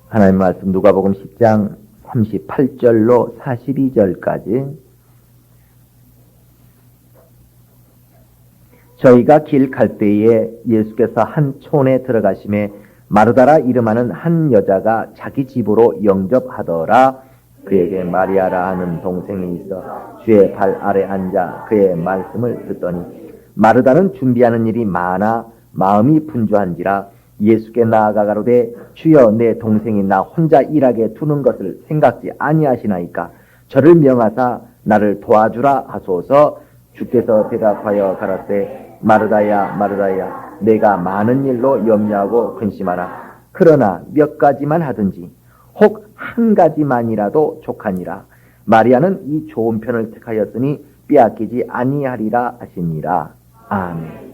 하나님 말씀 누가복음 10장 38절로 42절까지 저희가 길 갈 때에 예수께서 한 촌에 들어가심에 마르다라 이름하는 한 여자가 자기 집으로 영접하더라. 그에게 마리아라 하는 동생이 있어 주의 발 아래 앉아 그의 말씀을 듣더니 마르다는 준비하는 일이 많아 마음이 분주한지라 예수께 나아가 가로되 주여 내 동생이 나 혼자 일하게 두는 것을 생각지 아니하시나이까 저를 명하사 나를 도와주라 하소서. 주께서 대답하여 가라사대 마르다야 마르다야 내가 많은 일로 염려하고 근심하나 그러나 몇 가지만 하든지 혹 한 가지만이라도 족하니라. 마리아는 이 좋은 편을 택하였으니 빼앗기지 아니하리라 하시니라. 아멘.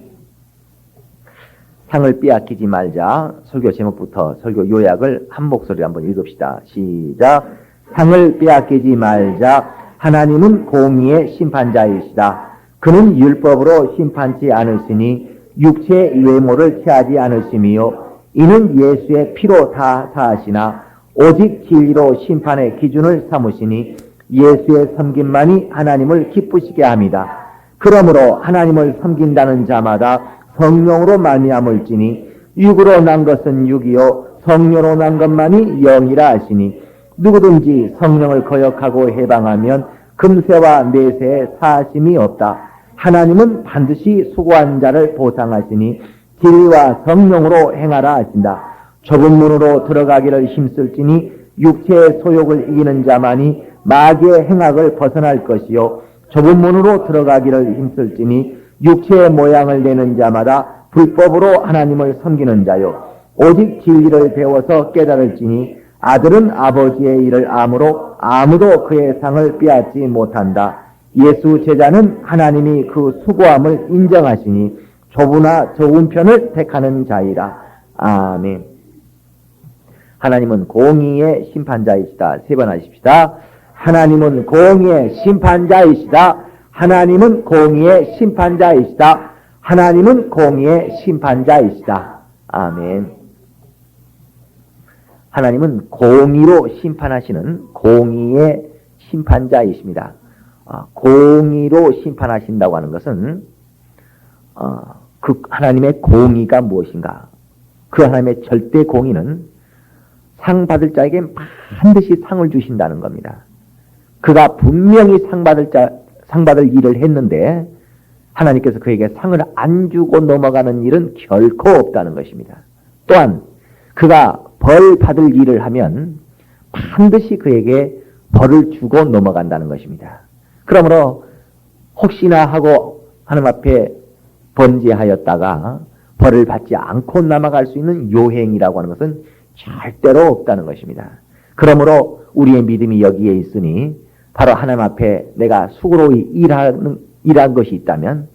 상을 빼앗기지 말자. 설교 제목부터 설교 요약을 한 목소리로 한번 읽읍시다. 시작. 상을 빼앗기지 말자. 하나님은 공의의 심판자이시다. 그는 율법으로 심판치 않으시니 육체의 외모를 취하지 않으시며 이는 예수의 피로 다 사하시나 오직 진리로 심판의 기준을 삼으시니 예수의 섬김만이 하나님을 기쁘시게 합니다. 그러므로 하나님을 섬긴다는 자마다 성령으로 말미암을지니 육으로 난 것은 육이요 성령으로 난 것만이 영이라 하시니 누구든지 성령을 거역하고 해방하면 금세와 내세에 사하심이 없다. 하나님은 반드시 수고한 자를 보상하시니 진리와 성령으로 행하라 하신다. 좁은 문으로 들어가기를 힘쓸지니 육체의 소욕을 이기는 자만이 마귀의 행악을 벗어날 것이요 좁은 문으로 들어가기를 힘쓸지니 육체의 모양을 내는 자마다 불법으로 하나님을 섬기는 자요 오직 진리를 배워서 깨달을지니 아들은 아버지의 일을 아므로 아무도 그의 상을 빼앗지 못한다. 예수 제자는 하나님이 그 수고함을 인정하시니 좁으나 좋은 편을 택하는 자이라. 아멘. 하나님은 공의의 심판자이시다. 세 번 하십시다. 하나님은 공의의 심판자이시다. 하나님은 공의의 심판자이시다. 하나님은 공의의 심판자이시다. 아멘. 하나님은 공의로 심판하시는 공의의 심판자이십니다. 공의로 심판하신다고 하는 것은 그 하나님의 공의가 무엇인가? 그 하나님의 절대 공의는 상 받을 자에게 반드시 상을 주신다는 겁니다. 그가 분명히 상 받을 일을 했는데 하나님께서 그에게 상을 안 주고 넘어가는 일은 결코 없다는 것입니다. 또한 그가 벌 받을 일을 하면 반드시 그에게 벌을 주고 넘어간다는 것입니다. 그러므로 혹시나 하고 하나님 앞에 번제하였다가 벌을 받지 않고 남아갈 수 있는 요행이라고 하는 것은 절대로 없다는 것입니다. 그러므로 우리의 믿음이 여기에 있으니 바로 하나님 앞에 내가 수고로이 일한 것이 있다면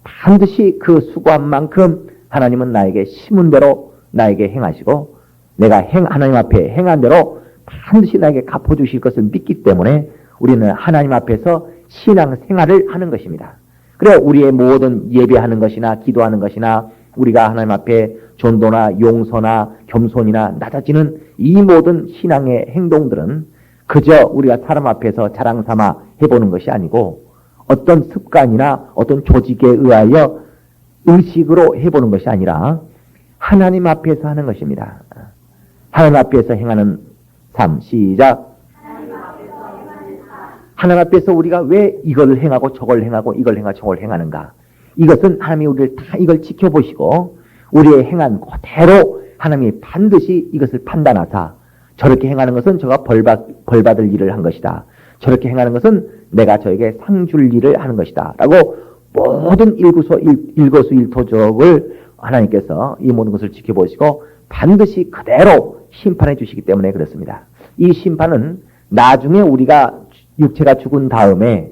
반드시 그 수고한 만큼 하나님은 나에게 심은 대로 나에게 행하시고 내가 하나님 앞에 행한 대로 반드시 나에게 갚아주실 것을 믿기 때문에 우리는 하나님 앞에서 신앙 생활을 하는 것입니다. 그래 우리의 모든 예배하는 것이나 기도하는 것이나 우리가 하나님 앞에 전도나 용서나 겸손이나 낮아지는 이 모든 신앙의 행동들은 그저 우리가 사람 앞에서 자랑 삼아 해보는 것이 아니고 어떤 습관이나 어떤 조직에 의하여 의식으로 해보는 것이 아니라 하나님 앞에서 하는 것입니다. 하나님 앞에서 행하는 삶. 시작. 하나님 앞에서 우리가 왜 이걸 행하고 저걸 행하고 이걸 행하고 저걸 행하는가? 이것은 하나님이 우리를 다 이걸 지켜보시고 우리의 행한 그대로 하나님이 반드시 이것을 판단하사 저렇게 행하는 것은 저가 벌받을 일을 한 것이다. 저렇게 행하는 것은 내가 저에게 상 줄 일을 하는 것이다. 라고 모든 일거수일투족을 하나님께서 이 모든 것을 지켜보시고 반드시 그대로 심판해 주시기 때문에 그렇습니다. 이 심판은 나중에 우리가 육체가 죽은 다음에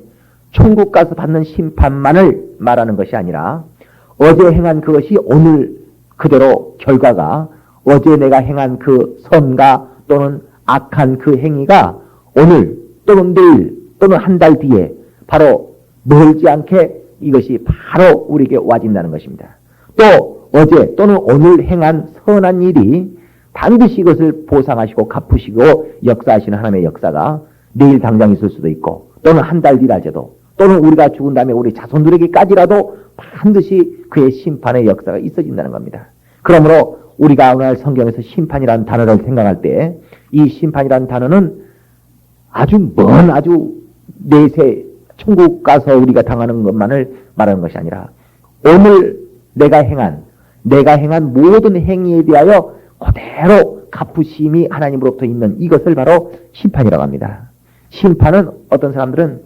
천국 가서 받는 심판만을 말하는 것이 아니라 어제 행한 그것이 오늘 그대로 결과가 어제 내가 행한 그 선가 또는 악한 그 행위가 오늘 또는 내일 또는 한 달 뒤에 바로 멀지 않게 이것이 바로 우리에게 와진다는 것입니다. 또 어제 또는 오늘 행한 선한 일이 반드시 이것을 보상하시고 갚으시고 역사하시는 하나님의 역사가 내일 당장 있을 수도 있고 또는 한 달 뒤라도 또는 우리가 죽은 다음에 우리 자손들에게까지라도 반드시 그의 심판의 역사가 있어진다는 겁니다. 그러므로 우리가 오늘 성경에서 심판이라는 단어를 생각할 때 이 심판이라는 단어는 아주 먼 아주 내세 천국 가서 우리가 당하는 것만을 말하는 것이 아니라 오늘 내가 행한 모든 행위에 대하여 그대로 갚으심이 하나님으로부터 있는 이것을 바로 심판이라고 합니다. 심판은 어떤 사람들은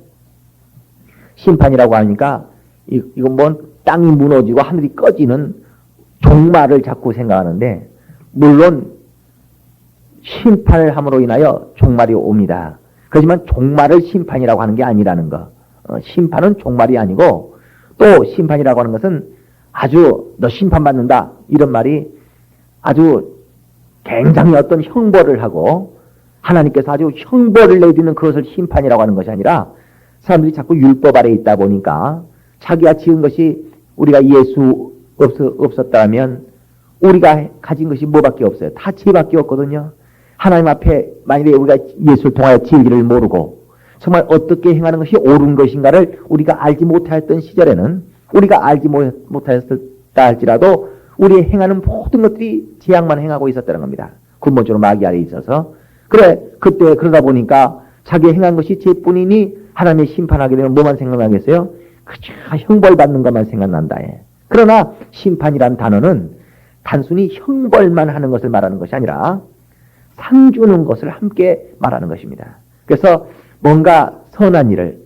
심판이라고 하니까 이건 뭐 땅이 무너지고 하늘이 꺼지는 종말을 자꾸 생각하는데 물론 심판을 함으로 인하여 종말이 옵니다. 그렇지만 종말을 심판이라고 하는 게 아니라는 거. 심판은 종말이 아니고 또 심판이라고 하는 것은 아주 너 심판받는다 이런 말이 아주 굉장히 어떤 형벌을 하고 하나님께서 아주 형벌을 내리는 그것을 심판이라고 하는 것이 아니라 사람들이 자꾸 율법 아래에 있다 보니까 자기가 지은 것이 우리가 예수 없었다면 우리가 가진 것이 뭐밖에 없어요. 다 죄밖에 없거든요. 하나님 앞에 만일에 우리가 예수를 통하여 진리를 모르고 정말 어떻게 행하는 것이 옳은 것인가를 우리가 알지 못하였던 시절에는 우리가 알지 못하였다 할지라도 우리의 행하는 모든 것들이 죄악만 행하고 있었다는 겁니다. 근본적으로 마귀 아래에 있어서 그때 그러다 보니까 자기 행한 것이 죄뿐이니 하나님의 심판하게 되면 뭐만 생각나겠어요? 그저 형벌받는 것만 생각난다. 그러나 심판이란 단어는 단순히 형벌만 하는 것을 말하는 것이 아니라 상 주는 것을 함께 말하는 것입니다. 그래서 뭔가 선한 일을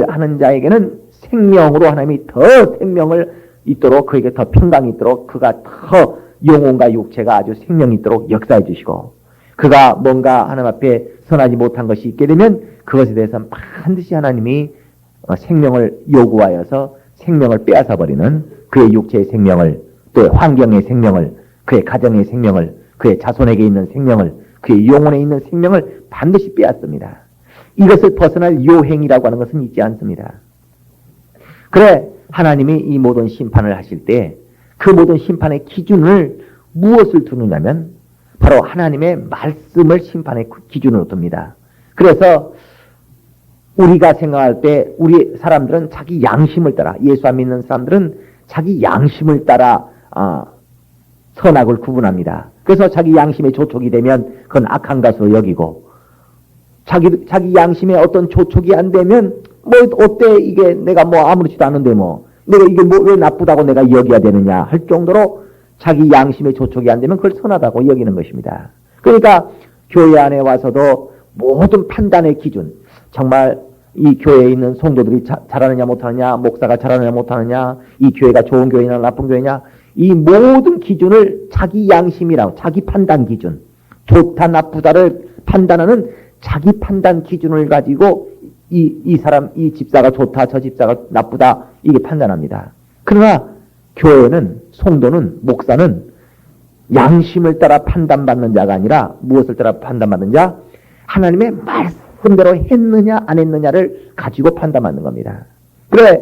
하는 자에게는 생명으로 하나님이 더 생명을 있도록 그에게 더 평강이 있도록 그가 더 영혼과 육체가 아주 생명이 있도록 역사해 주시고 그가 뭔가 하나님 앞에 선하지 못한 것이 있게 되면 그것에 대해서 반드시 하나님이 생명을 요구하여서 생명을 빼앗아 버리는 그의 육체의 생명을 또 환경의 생명을 그의 가정의 생명을 그의 자손에게 있는 생명을 그의 영혼에 있는 생명을 반드시 빼앗습니다. 이것을 벗어날 요행이라고 하는 것은 있지 않습니다. 그래 하나님이 이 모든 심판을 하실 때 그 모든 심판의 기준을 무엇을 두느냐면 바로 하나님의 말씀을 심판의 기준으로 둡니다. 그래서 우리가 생각할 때 우리 사람들은 자기 양심을 따라 예수 안 믿는 사람들은 자기 양심을 따라 선악을 구분합니다. 그래서 자기 양심에 조촉이 되면 그건 악한 것으로 여기고 자기 양심에 어떤 조촉이 안 되면 뭐 어때 이게 내가 뭐 아무렇지도 않은데 뭐 내가 이게 뭐 왜 나쁘다고 내가 여겨야 되느냐 할 정도로 자기 양심에 조촉이 안 되면 그걸 선하다고 여기는 것입니다. 그러니까 교회 안에 와서도 모든 판단의 기준 정말 이 교회에 있는 성도들이 잘하느냐 못하느냐 목사가 잘하느냐 못하느냐 이 교회가 좋은 교회냐 나쁜 교회냐 이 모든 기준을 자기 양심이라고 자기 판단 기준 좋다 나쁘다를 판단하는 자기 판단 기준을 가지고 이 사람 이 집사가 좋다 저 집사가 나쁘다 이게 판단합니다. 그러나 교회는 성도는 목사는 양심을 따라 판단받는 자가 아니라 무엇을 따라 판단받는 자? 하나님의 말씀대로 했느냐 안 했느냐를 가지고 판단받는 겁니다. 그래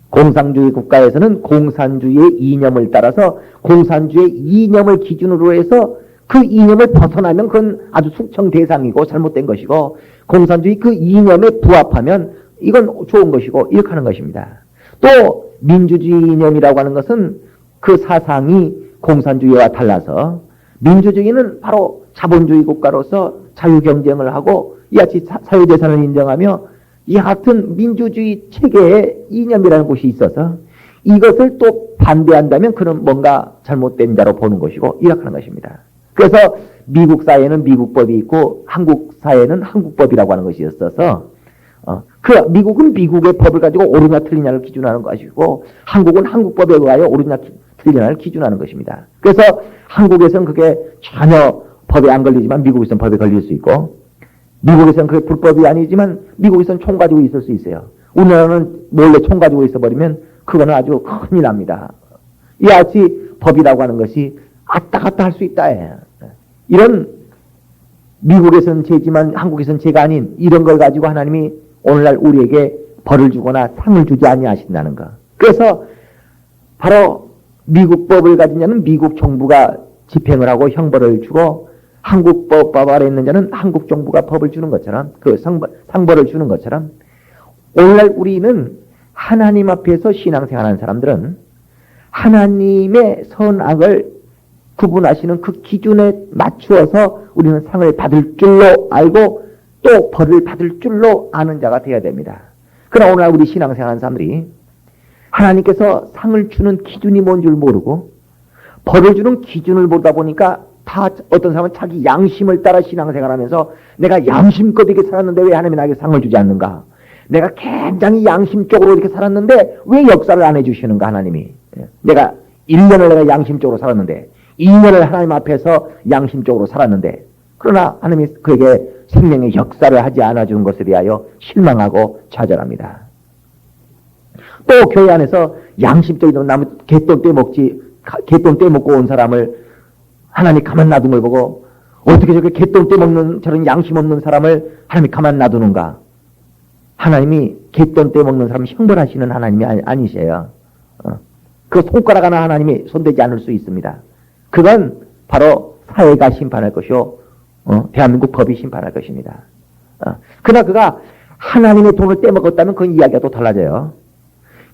공산주의 국가에서는 공산주의의 이념을 따라서 공산주의의 이념을 기준으로 해서 그 이념을 벗어나면 그건 아주 숙청 대상이고 잘못된 것이고 공산주의 그 이념에 부합하면 이건 좋은 것이고 이렇게 하는 것입니다. 또 민주주의 이념이라고 하는 것은 그 사상이 공산주의와 달라서 민주주의는 바로 자본주의 국가로서 자유경쟁을 하고 이같이 사유재산을 인정하며 이 같은 민주주의 체계의 이념이라는 곳이 있어서 이것을 또 반대한다면 그는 뭔가 잘못된 자로 보는 것이고 이렇게 하는 것입니다. 그래서 미국 사회는 미국법이 있고 한국 사회는 한국법이라고 하는 것이 있어서 미국은 미국의 법을 가지고 옳으냐 틀리냐를 기준하는 것이고 한국은 한국법에 의하여 옳으냐 틀리냐를 기준하는 것입니다. 그래서 한국에서는 그게 전혀 법에 안 걸리지만 미국에서는 법에 걸릴 수 있고 미국에서는 그게 불법이 아니지만 미국에서는 총 가지고 있을 수 있어요. 우리나라는 몰래 총 가지고 있어버리면 그거는 아주 큰일 납니다. 이같이 법이라고 하는 것이 왔다 갔다 할 수 있다. 이런 미국에서는 죄지만 한국에서는 죄가 아닌 이런 걸 가지고 하나님이 오늘날 우리에게 벌을 주거나 상을 주지 아니하신다는 것. 그래서 바로 미국 법을 가진 자는 미국 정부가 집행을 하고 형벌을 주고 한국 법 아래 있는 자는 한국 정부가 법을 주는 것처럼 그 상벌을 주는 것처럼 오늘날 우리는 하나님 앞에서 신앙생활하는 사람들은 하나님의 선악을 구분하시는 그 기준에 맞추어서 우리는 상을 받을 줄로 알고 또 벌을 받을 줄로 아는 자가 되어야 됩니다. 그러나 오늘 우리 신앙생활하는 사람들이 하나님께서 상을 주는 기준이 뭔 줄 모르고 벌을 주는 기준을 모르다 보니까 다 어떤 사람은 자기 양심을 따라 신앙생활하면서 내가 양심껏 이렇게 살았는데 왜 하나님이 나에게 상을 주지 않는가? 내가 굉장히 양심적으로 이렇게 살았는데 왜 역사를 안 해주시는가 하나님이? 내가 1년을 내가 양심적으로 살았는데 2년을 하나님 앞에서 양심적으로 살았는데 그러나 하나님이 그에게 생명의 역사를 하지 않아준 것에 대하여 실망하고 좌절합니다. 또 교회 안에서 양심적으로 남은 개똥 떼먹고 온 사람을 하나님이 가만 놔둔 걸 보고 어떻게 저렇게 개똥 떼먹는 저런 양심 없는 사람을 하나님이 가만 놔두는가? 하나님이 개똥 떼먹는 사람 형벌하시는 하나님이 아니세요. 그 손가락 하나 하나님이 손대지 않을 수 있습니다. 그건 바로 사회가 심판할 것이요 대한민국 법이 심판할 것입니다. 그러나 그가 하나님의 돈을 떼먹었다면 그 이야기가 또 달라져요.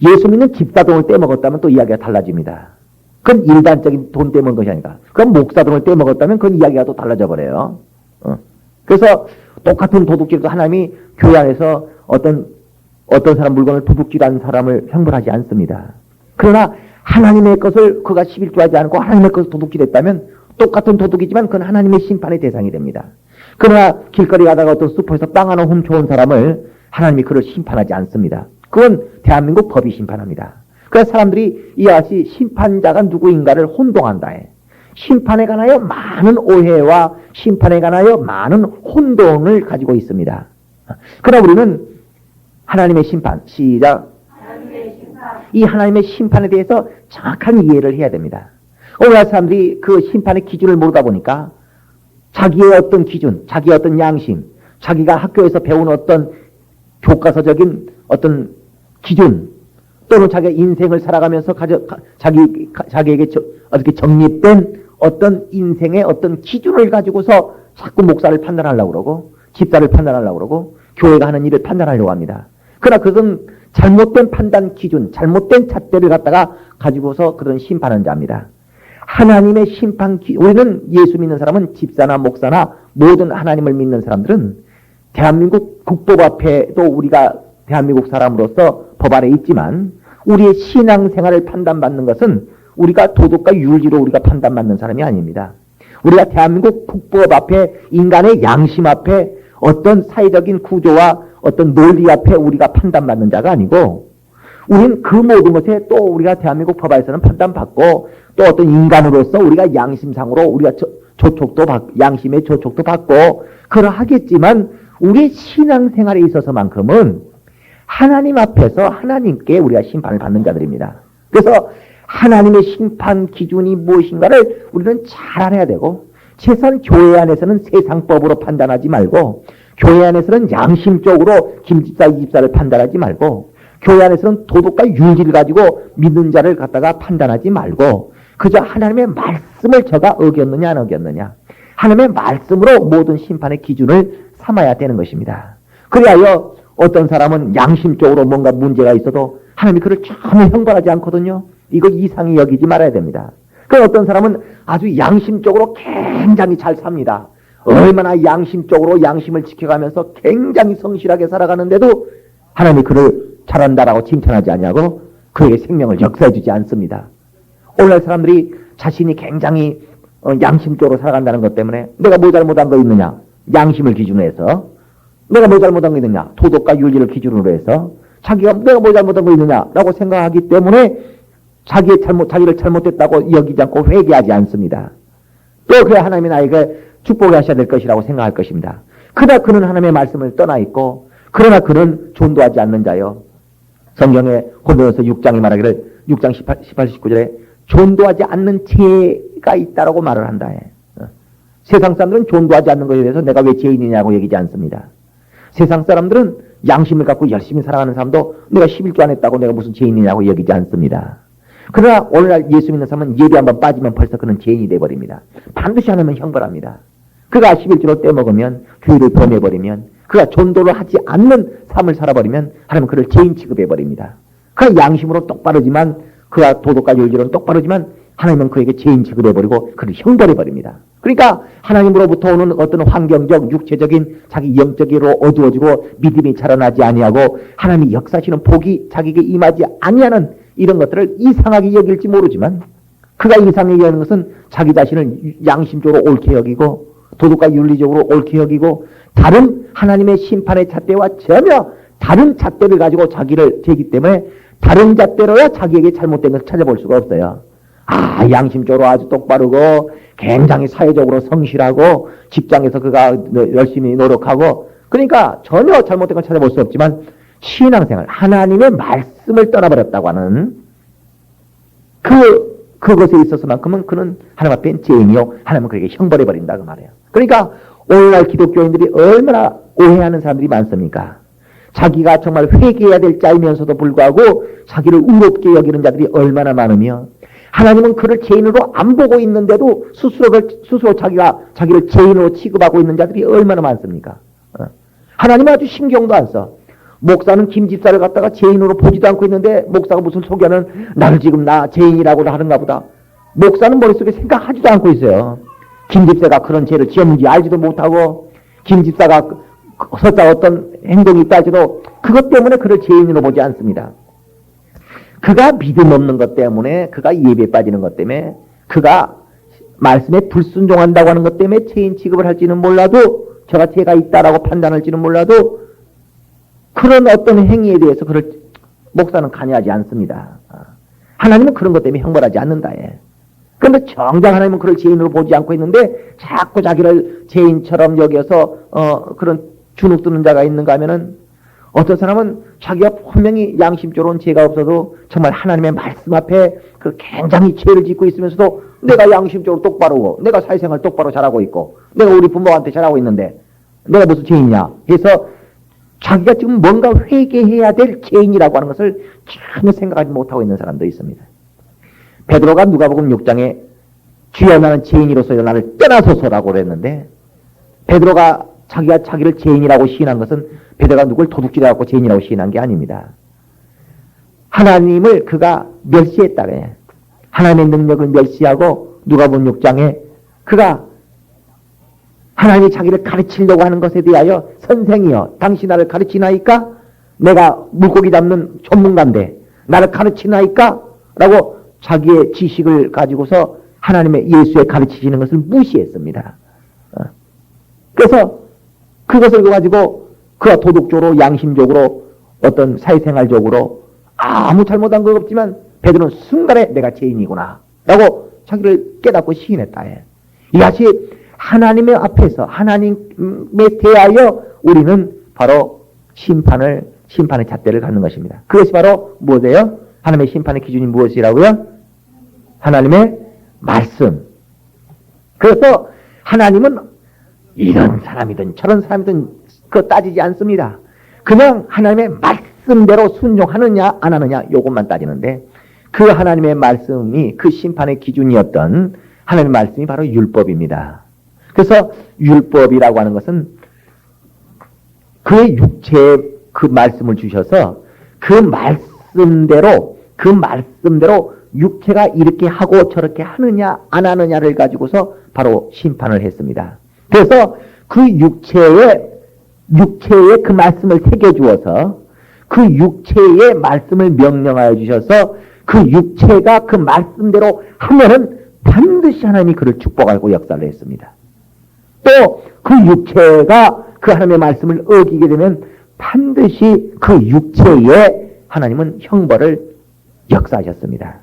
예수 믿는 집사 돈을 떼먹었다면 또 이야기가 달라집니다. 그건 일반적인 돈 떼먹은 것이 아니라 그건 목사 돈을 떼먹었다면 그 이야기가 또 달라져 버려요. 그래서 똑같은 도둑질도 하나님이 교회 안에서 어떤 사람 물건을 도둑질한 사람을 형벌하지 않습니다. 그러나 하나님의 것을 그가 11조하지 않고 하나님의 것을 도둑질했다면 똑같은 도둑이지만 그건 하나님의 심판의 대상이 됩니다. 그러나 길거리 가다가 어떤 슈퍼에서 빵 하나 훔쳐온 사람을 하나님이 그를 심판하지 않습니다. 그건 대한민국 법이 심판합니다. 그래서 사람들이 이와 같이 심판자가 누구인가를 혼동한다 해. 심판에 관하여 많은 오해와 심판에 관하여 많은 혼동을 가지고 있습니다. 그러나 우리는 하나님의 심판, 시작. 이 하나님의 심판에 대해서 정확한 이해를 해야 됩니다. 오늘날 사람들이 그 심판의 기준을 모르다 보니까 자기의 어떤 기준, 자기의 어떤 양심, 자기가 학교에서 배운 어떤 교과서적인 어떤 기준 또는 자기가 인생을 살아가면서 자기에게 어떻게 정립된 어떤 인생의 어떤 기준을 가지고서 자꾸 목사를 판단하려고 그러고 집사를 판단하려고 그러고 교회가 하는 일을 판단하려고 합니다. 그러나 그것은 잘못된 판단 기준, 잘못된 잣대를 갖다가 가지고서 그런 심판하는 자입니다. 하나님의 심판 우리는 예수 믿는 사람은 집사나 목사나 모든 하나님을 믿는 사람들은 대한민국 국법 앞에도 우리가 대한민국 사람으로서 법 아래 있지만 우리의 신앙생활을 판단받는 것은 우리가 도덕과 윤리로 우리가 판단받는 사람이 아닙니다. 우리가 대한민국 국법 앞에 인간의 양심 앞에 어떤 사회적인 구조와 어떤 논리 앞에 우리가 판단받는 자가 아니고 우리는 그 모든 것에 또 우리가 대한민국 법안에서는 판단받고 또 어떤 인간으로서 우리가 양심상으로 우리가 양심의 조촉도 받고 그러하겠지만 우리의 신앙생활에 있어서만큼은 하나님 앞에서 하나님께 우리가 심판을 받는 자들입니다. 그래서 하나님의 심판 기준이 무엇인가를 우리는 잘 알아야 되고 최소한 교회 안에서는 세상법으로 판단하지 말고 교회 안에서는 양심적으로 김집사 이집사를 판단하지 말고 교회 안에서는 도덕과 윤리를 가지고 믿는 자를 갖다가 판단하지 말고 그저 하나님의 말씀을 저가 어겼느냐 안 어겼느냐 하나님의 말씀으로 모든 심판의 기준을 삼아야 되는 것입니다. 그리하여 어떤 사람은 양심적으로 뭔가 문제가 있어도 하나님이 그를 전혀 형벌하지 않거든요. 이거 이상히 여기지 말아야 됩니다. 그 어떤 사람은 아주 양심적으로 굉장히 잘 삽니다. 얼마나 양심적으로 양심을 지켜가면서 굉장히 성실하게 살아가는데도 하나님이 그를 잘한다라고 칭찬하지 않냐고 그에게 생명을 역사해 주지 않습니다. 오늘날 사람들이 자신이 굉장히 양심적으로 살아간다는 것 때문에 내가 뭐 잘못한 거 있느냐? 양심을 기준으로 해서 내가 뭐 잘못한 거 있느냐? 도덕과 윤리를 기준으로 해서 자기가 내가 뭐 잘못한 거 있느냐라고 생각하기 때문에 자기를 잘못했다고 여기지 않고 회개하지 않습니다. 또 그래야 하나님이 나에게 축복을 하셔야 될 것이라고 생각할 것입니다. 그러나 그는 하나님의 말씀을 떠나 있고 그러나 그는 존도하지 않는 자요. 성경에 고린도전서 6장이 말하기를 6장 18, 19절에 존도하지 않는 죄가 있다라고 말을 한다 해. 세상 사람들은 존도하지 않는 것에 대해서 내가 왜 죄인이냐고 얘기하지 않습니다. 세상 사람들은 양심을 갖고 열심히 살아가는 사람도 내가 11조 안 했다고 내가 무슨 죄인이냐고 얘기하지 않습니다. 그러나 오늘날 예수 믿는 사람은 예배 한번 빠지면 벌써 그는 죄인이 돼버립니다. 반드시 하나님은 형벌합니다. 그가 11조로 떼먹으면, 교회를 범해버리면, 그가 전도를 하지 않는 삶을 살아버리면 하나님은 그를 죄인 취급해버립니다. 그가 양심으로 똑바르지만, 그가 도덕과 윤리로는 똑바르지만 하나님은 그에게 죄인 취급해버리고 그를 형벌해버립니다. 그러니까 하나님으로부터 오는 어떤 환경적, 육체적인 자기 영적으로 어두워지고 믿음이 자라나지 아니하고 하나님이 역사하시는 복이 자기에게 임하지 아니하는 이런 것들을 이상하게 여길지 모르지만, 그가 이상하게 여기는 것은 자기 자신을 양심적으로 옳게 여기고 도덕과 윤리적으로 옳게 여기고 다른 하나님의 심판의 잣대와 전혀 다른 잣대를 가지고 자기를 재기 때문에 다른 잣대로야 자기에게 잘못된 것을 찾아볼 수가 없어요. 양심적으로 아주 똑바르고 굉장히 사회적으로 성실하고 직장에서 그가 열심히 노력하고, 그러니까 전혀 잘못된 걸 찾아볼 수 없지만 신앙생활, 하나님의 말씀을 떠나버렸다고 하는 그것에 있어서만큼은 그는 하나님 앞에 죄인이요, 하나님은 그에게 형벌해버린다 그 말이에요. 그러니까 오늘날 기독교인들이 얼마나 오해하는 사람들이 많습니까? 자기가 정말 회개해야 될 자이면서도 불구하고 자기를 의롭게 여기는 자들이 얼마나 많으며, 하나님은 그를 죄인으로 안 보고 있는데도 스스로 자기를 죄인으로 취급하고 있는 자들이 얼마나 많습니까? 하나님은 아주 신경도 안 써. 목사는 김 집사를 갖다가 죄인으로 보지도 않고 있는데 목사가 무슨 소개하는 나를 지금 나 죄인이라고 하는가 보다. 목사는 머릿속에 생각하지도 않고 있어요. 김 집사가 그런 죄를 지었는지 알지도 못하고, 김 집사가 설사 어떤 행동이 있다 할지도 그것 때문에 그를 죄인으로 보지 않습니다. 그가 믿음 없는 것 때문에, 그가 예배에 빠지는 것 때문에, 그가 말씀에 불순종한다고 하는 것 때문에 죄인 취급을 할지는 몰라도, 저가 죄가 있다라고 판단할지는 몰라도 그런 어떤 행위에 대해서 그를 목사는 관여하지 않습니다. 하나님은 그런 것 때문에 형벌하지 않는다. 그런데 정작 하나님은 그를 죄인으로 보지 않고 있는데 자꾸 자기를 죄인처럼 여겨서 그런 주눅 드는 자가 있는가 하면은, 어떤 사람은 자기가 분명히 양심적으로는 죄가 없어도 정말 하나님의 말씀 앞에 그 굉장히 죄를 짓고 있으면서도 내가 양심적으로 똑바르고 내가 사회생활 똑바로 잘하고 있고 내가 우리 부모한테 잘하고 있는데 내가 무슨 죄인이냐 해서 자기가 지금 뭔가 회개해야 될 죄인이라고 하는 것을 전혀 생각하지 못하고 있는 사람도 있습니다. 베드로가 누가복음 6장에 주여 나는 죄인으로서 나를 떠나소서라고 그랬는데, 베드로가 자기가 자기를 죄인이라고 시인한 것은 베드로가 누굴 도둑질해갖고 죄인이라고 시인한 게 아닙니다. 하나님을 그가 멸시했다. 하나님의 능력을 멸시하고 누가복음 6장에 그가 하나님이 자기를 가르치려고 하는 것에 대하여 선생이여 당신 나를 가르치나이까? 내가 물고기 잡는 전문가인데 나를 가르치나이까? 라고 자기의 지식을 가지고서 하나님의 예수의 가르치시는 것을 무시했습니다. 그래서 그것을 가지고 그가 도덕적으로 양심적으로 어떤 사회생활적으로 아무 잘못한 것 없지만 베드로는 순간에 내가 죄인이구나 라고 자기를 깨닫고 시인했다. 이같이 하나님의 앞에서 하나님에 대하여 우리는 바로 심판의 잣대를 갖는 것입니다. 그것이 바로 무엇이에요? 하나님의 심판의 기준이 무엇이라고요? 하나님의 말씀. 그래서 하나님은 이런 사람이든 저런 사람이든 그거 따지지 않습니다. 그냥 하나님의 말씀대로 순종하느냐 안 하느냐 이것만 따지는데, 그 하나님의 말씀이 그 심판의 기준이었던 하나님의 말씀이 바로 율법입니다. 그래서 율법이라고 하는 것은 그의 육체에 그 말씀을 주셔서 그 말씀대로 육체가 이렇게 하고 저렇게 하느냐 안 하느냐를 가지고서 바로 심판을 했습니다. 그래서 그 육체에 그 말씀을 새겨주어서 그 육체의 말씀을 명령하여 주셔서 그 육체가 그 말씀대로 하면은 반드시 하나님이 그를 축복하고 역사를 했습니다. 또 그 육체가 그 하나님의 말씀을 어기게 되면 반드시 그 육체에 하나님은 형벌을 역사하셨습니다.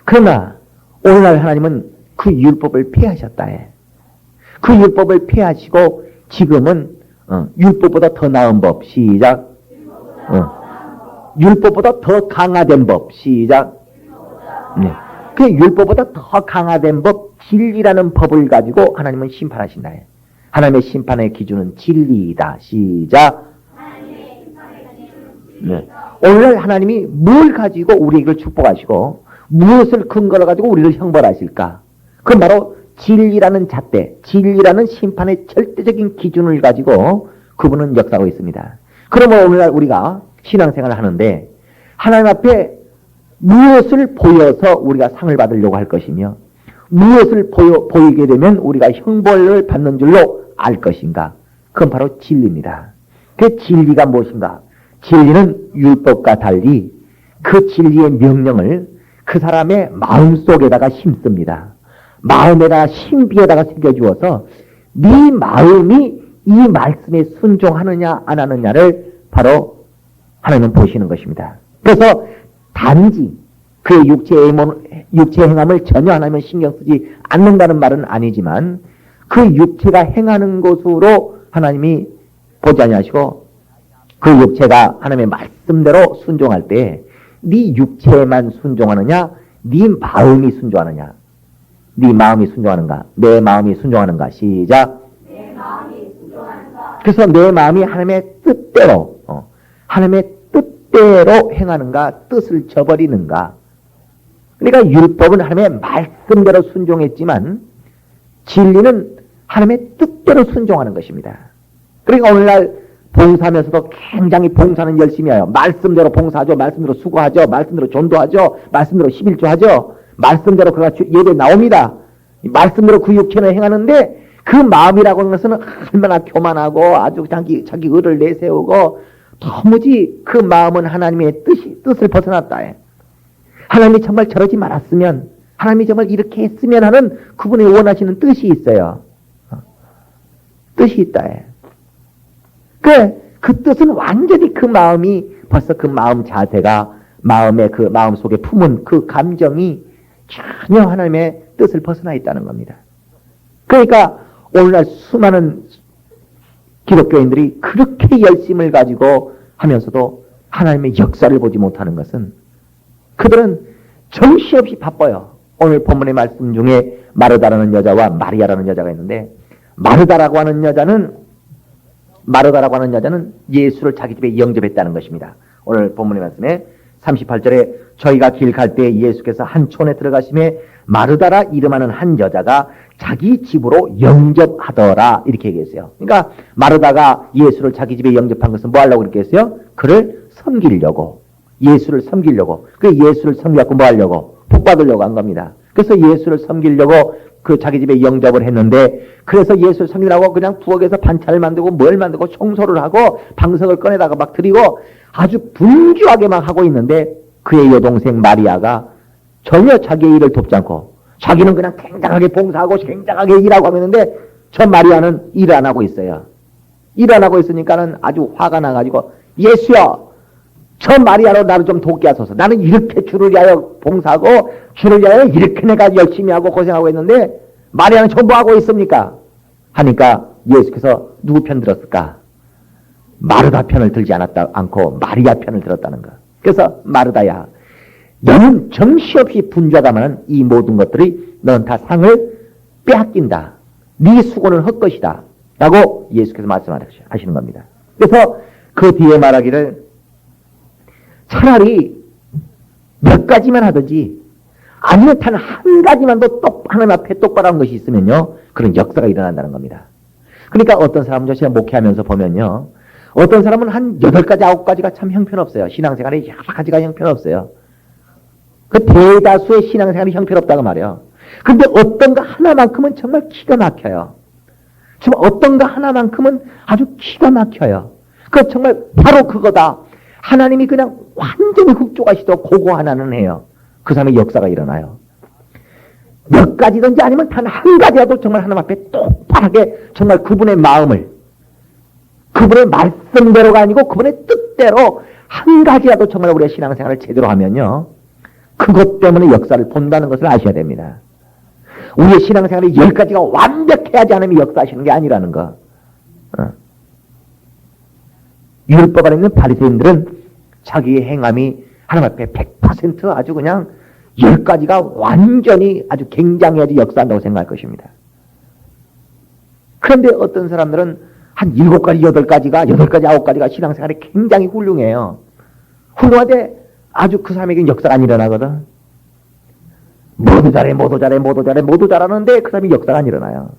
그러나 오늘날 하나님은 그 율법을 폐하셨다. 그 율법을 폐하시고 지금은 율법보다 더 나은 법. 시작. 율법보다 더 강화된 법. 시작. 네. 그 율법보다 더 강화된 법, 진리라는 법을 가지고 하나님은 심판하신다. 하나님의 심판의 기준은 진리이다. 시작. 네. 오늘날 하나님이 뭘 가지고 우리에게 축복하시고 무엇을 근거로 가지고 우리를 형벌하실까? 그건 바로 진리라는 잣대, 진리라는 심판의 절대적인 기준을 가지고 그분은 역사하고 있습니다. 그러면 오늘날 우리가 신앙생활을 하는데 하나님 앞에 무엇을 보여서 우리가 상을 받으려고 할 것이며 무엇을 보이게 되면 우리가 형벌을 받는 줄로 알 것인가? 그건 바로 진리입니다. 그 진리가 무엇인가? 진리는 율법과 달리 그 진리의 명령을 그 사람의 마음속에다가 심습니다. 마음에다가 신비에다가 새겨주어서 네 마음이 이 말씀에 순종하느냐 안 하느냐를 바로 하나님은 보시는 것입니다. 그래서 단지 그의 육체 행함을 전혀 하나님은 신경 쓰지 않는다는 말은 아니지만 그 육체가 행하는 것으로 하나님이 보지 아니하시고 그 육체가 하나님의 말씀대로 순종할 때 네 육체만 순종하느냐 네 마음이 순종하느냐 네 마음이 순종하는가 내 마음이 순종하는가 시작 내 마음이 순종하는가 그래서 내 마음이 하나님의 뜻대로 하나님의 뜻대로 행하는가 뜻을 저버리는가 그러니까 율법은 하나님의 말씀대로 순종했지만 진리는 하나님의 뜻대로 순종하는 것입니다. 그러니까 오늘날 봉사하면서도 굉장히 봉사는 열심히 해요. 말씀대로 봉사하죠. 말씀대로 수고하죠. 말씀대로 전도하죠. 말씀대로 11조하죠. 말씀대로 그가 예배 나옵니다. 말씀대로 그 육체는 행하는데 그 마음이라고 하는 것은 얼마나 교만하고 아주 자기 의를 내세우고 도무지 그 마음은 하나님의 뜻을 벗어났다 해. 하나님이 정말 저러지 말았으면 하나님이 정말 이렇게 했으면 하는 그분의 원하시는 뜻이 있어요. 뜻이 있다 해. 그 뜻은 완전히 그 마음이 벌써 그 마음 자세가 마음의 그 마음 속에 품은 그 감정이 전혀 하나님의 뜻을 벗어나 있다는 겁니다. 그러니까 오늘날 수많은 기독교인들이 그렇게 열심을 가지고 하면서도 하나님의 역사를 보지 못하는 것은 그들은 정신없이 바빠요. 오늘 본문의 말씀 중에 마르다라는 여자와 마리아라는 여자가 있는데 마르다라고 하는 여자는 예수를 자기 집에 영접했다는 것입니다. 오늘 본문의 말씀에 38절에 저희가 길 갈 때 예수께서 한 촌에 들어가심에 마르다라 이름하는 한 여자가 자기 집으로 영접하더라 이렇게 얘기했어요. 그러니까 마르다가 예수를 자기 집에 영접한 것은 뭐 하려고 그렇게 했어요? 그를 섬기려고 예수를 섬기려고 그 예수를 섬기려고 뭐 하려고? 복 받으려고 한 겁니다. 그래서 예수를 섬기려고 그 자기 집에 영접을 했는데 그래서 예수를 섬기라고 그냥 부엌에서 반찬을 만들고 뭘 만들고 청소를 하고 방석을 꺼내다가 막 드리고 아주 분주하게 막 하고 있는데 그의 여동생 마리아가 전혀 자기의 일을 돕지 않고 자기는 그냥 굉장하게 봉사하고 굉장하게 일하고 하는데 저 마리아는 일 안 하고 있어요. 일 안 하고 있으니까는 아주 화가 나가지고 예수여 저 마리아로 나를 좀 돕게 하소서. 나는 이렇게 주를 위하여 봉사하고 주를 위하여 이렇게 내가 열심히 하고 고생하고 있는데 마리아는 저 뭐하고 있습니까? 하니까 예수께서 누구 편 들었을까? 마르다 편을 들지 않고 마리아 편을 들었다는 거. 그래서 마르다야 너는 정신없이 분주하다마는 이 모든 것들이 너는 다 상을 빼앗긴다. 네 수고는 헛것이다. 라고 예수께서 말씀하시는 겁니다. 그래서 그 뒤에 말하기를 차라리 몇 가지만 하든지 아니면 단 한 가지만도 하나님 앞에 똑바로 한 것이 있으면요 그런 역사가 일어난다는 겁니다. 그러니까 어떤 사람은 제가 목회하면서 보면요 어떤 사람은 한 8가지 9가지가 참 형편없어요. 신앙생활에 여러 가지가 형편없어요. 그 대다수의 신앙생활이 형편없다고 말이에요. 근데 어떤가 하나만큼은 정말 기가 막혀요. 정말 어떤가 하나만큼은 아주 기가 막혀요. 그 정말 바로 그거다. 하나님이 그냥 완전히 흡족하시도록 그거 하나는 해요. 그 사람의 역사가 일어나요. 몇 가지든지 아니면 단 한 가지라도 정말 하나님 앞에 똑바르게 정말 그분의 마음을 그분의 말씀대로가 아니고 그분의 뜻대로 한 가지라도 정말 우리의 신앙생활을 제대로 하면요 그것 때문에 역사를 본다는 것을 아셔야 됩니다. 우리의 신앙생활이 10가지가 완벽해야지 하나님이 역사하시는 게 아니라는 거. 율법 안에 있는 바리새인들은 자기의 행함이 하나님 앞에 100% 아주 그냥 10가지가 완전히 아주 굉장해야지 역사한다고 생각할 것입니다. 그런데 어떤 사람들은 한 7가지, 8가지가 9가지가 신앙생활이 굉장히 훌륭해요. 훌륭한데 아주 그 사람에게 역사가 안 일어나거든. 모두 잘하는데 그 사람이 역사가 안 일어나요.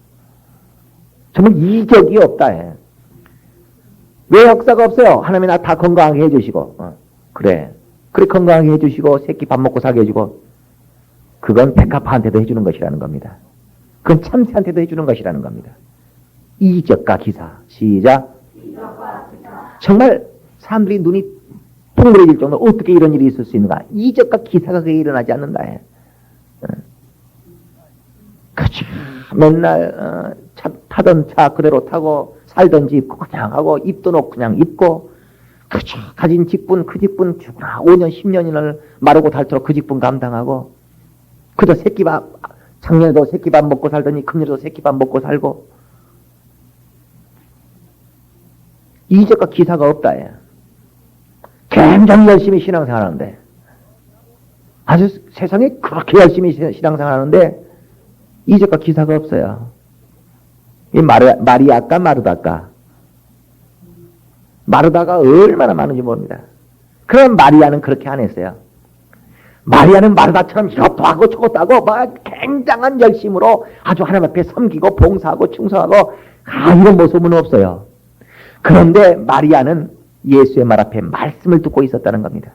정말 이적이 없다 해. 왜 역사가 없어요? 하나님이 나 다 건강하게 해주시고, 그래 건강하게 해주시고 새끼 밥 먹고 살게 해주고, 그건 백합화한테도 해주는 것이라는 겁니다. 그건 참새한테도 해주는 것이라는 겁니다. 이적과 기사. 시작. 정말 사람들이 눈이 동그래질 정도로 어떻게 이런 일이 있을 수 있는가. 이적과 기사가 그게 일어나지 않는다 해. 그치. 맨날 타던 차 그대로 타고 살던 집 그냥 하고 입도 놓고 그냥 입고, 그쵸. 가진 직분 그 직분 5년 10년을 마르고 닳도록 그 직분 감당하고, 그저 새끼밥 작년에도 새끼밥 먹고 살더니 금년에도 새끼밥 먹고 살고, 이적과 기사가 없다. 굉장히 열심히 신앙생활하는데, 아주 세상에 그렇게 열심히 신앙생활하는데 이적과 기사가 없어요. 이 마리아까 마르다까? 마르다가 얼마나 많은지 모릅니다. 그럼 마리아는 그렇게 안 했어요. 마리아는 마르다처럼 이것도 하고 저것도 하고 막 굉장한 열심으로 아주 하나님 앞에 섬기고 봉사하고 충성하고 이런 모습은 없어요. 그런데 마리아는 예수의 말 앞에 말씀을 듣고 있었다는 겁니다.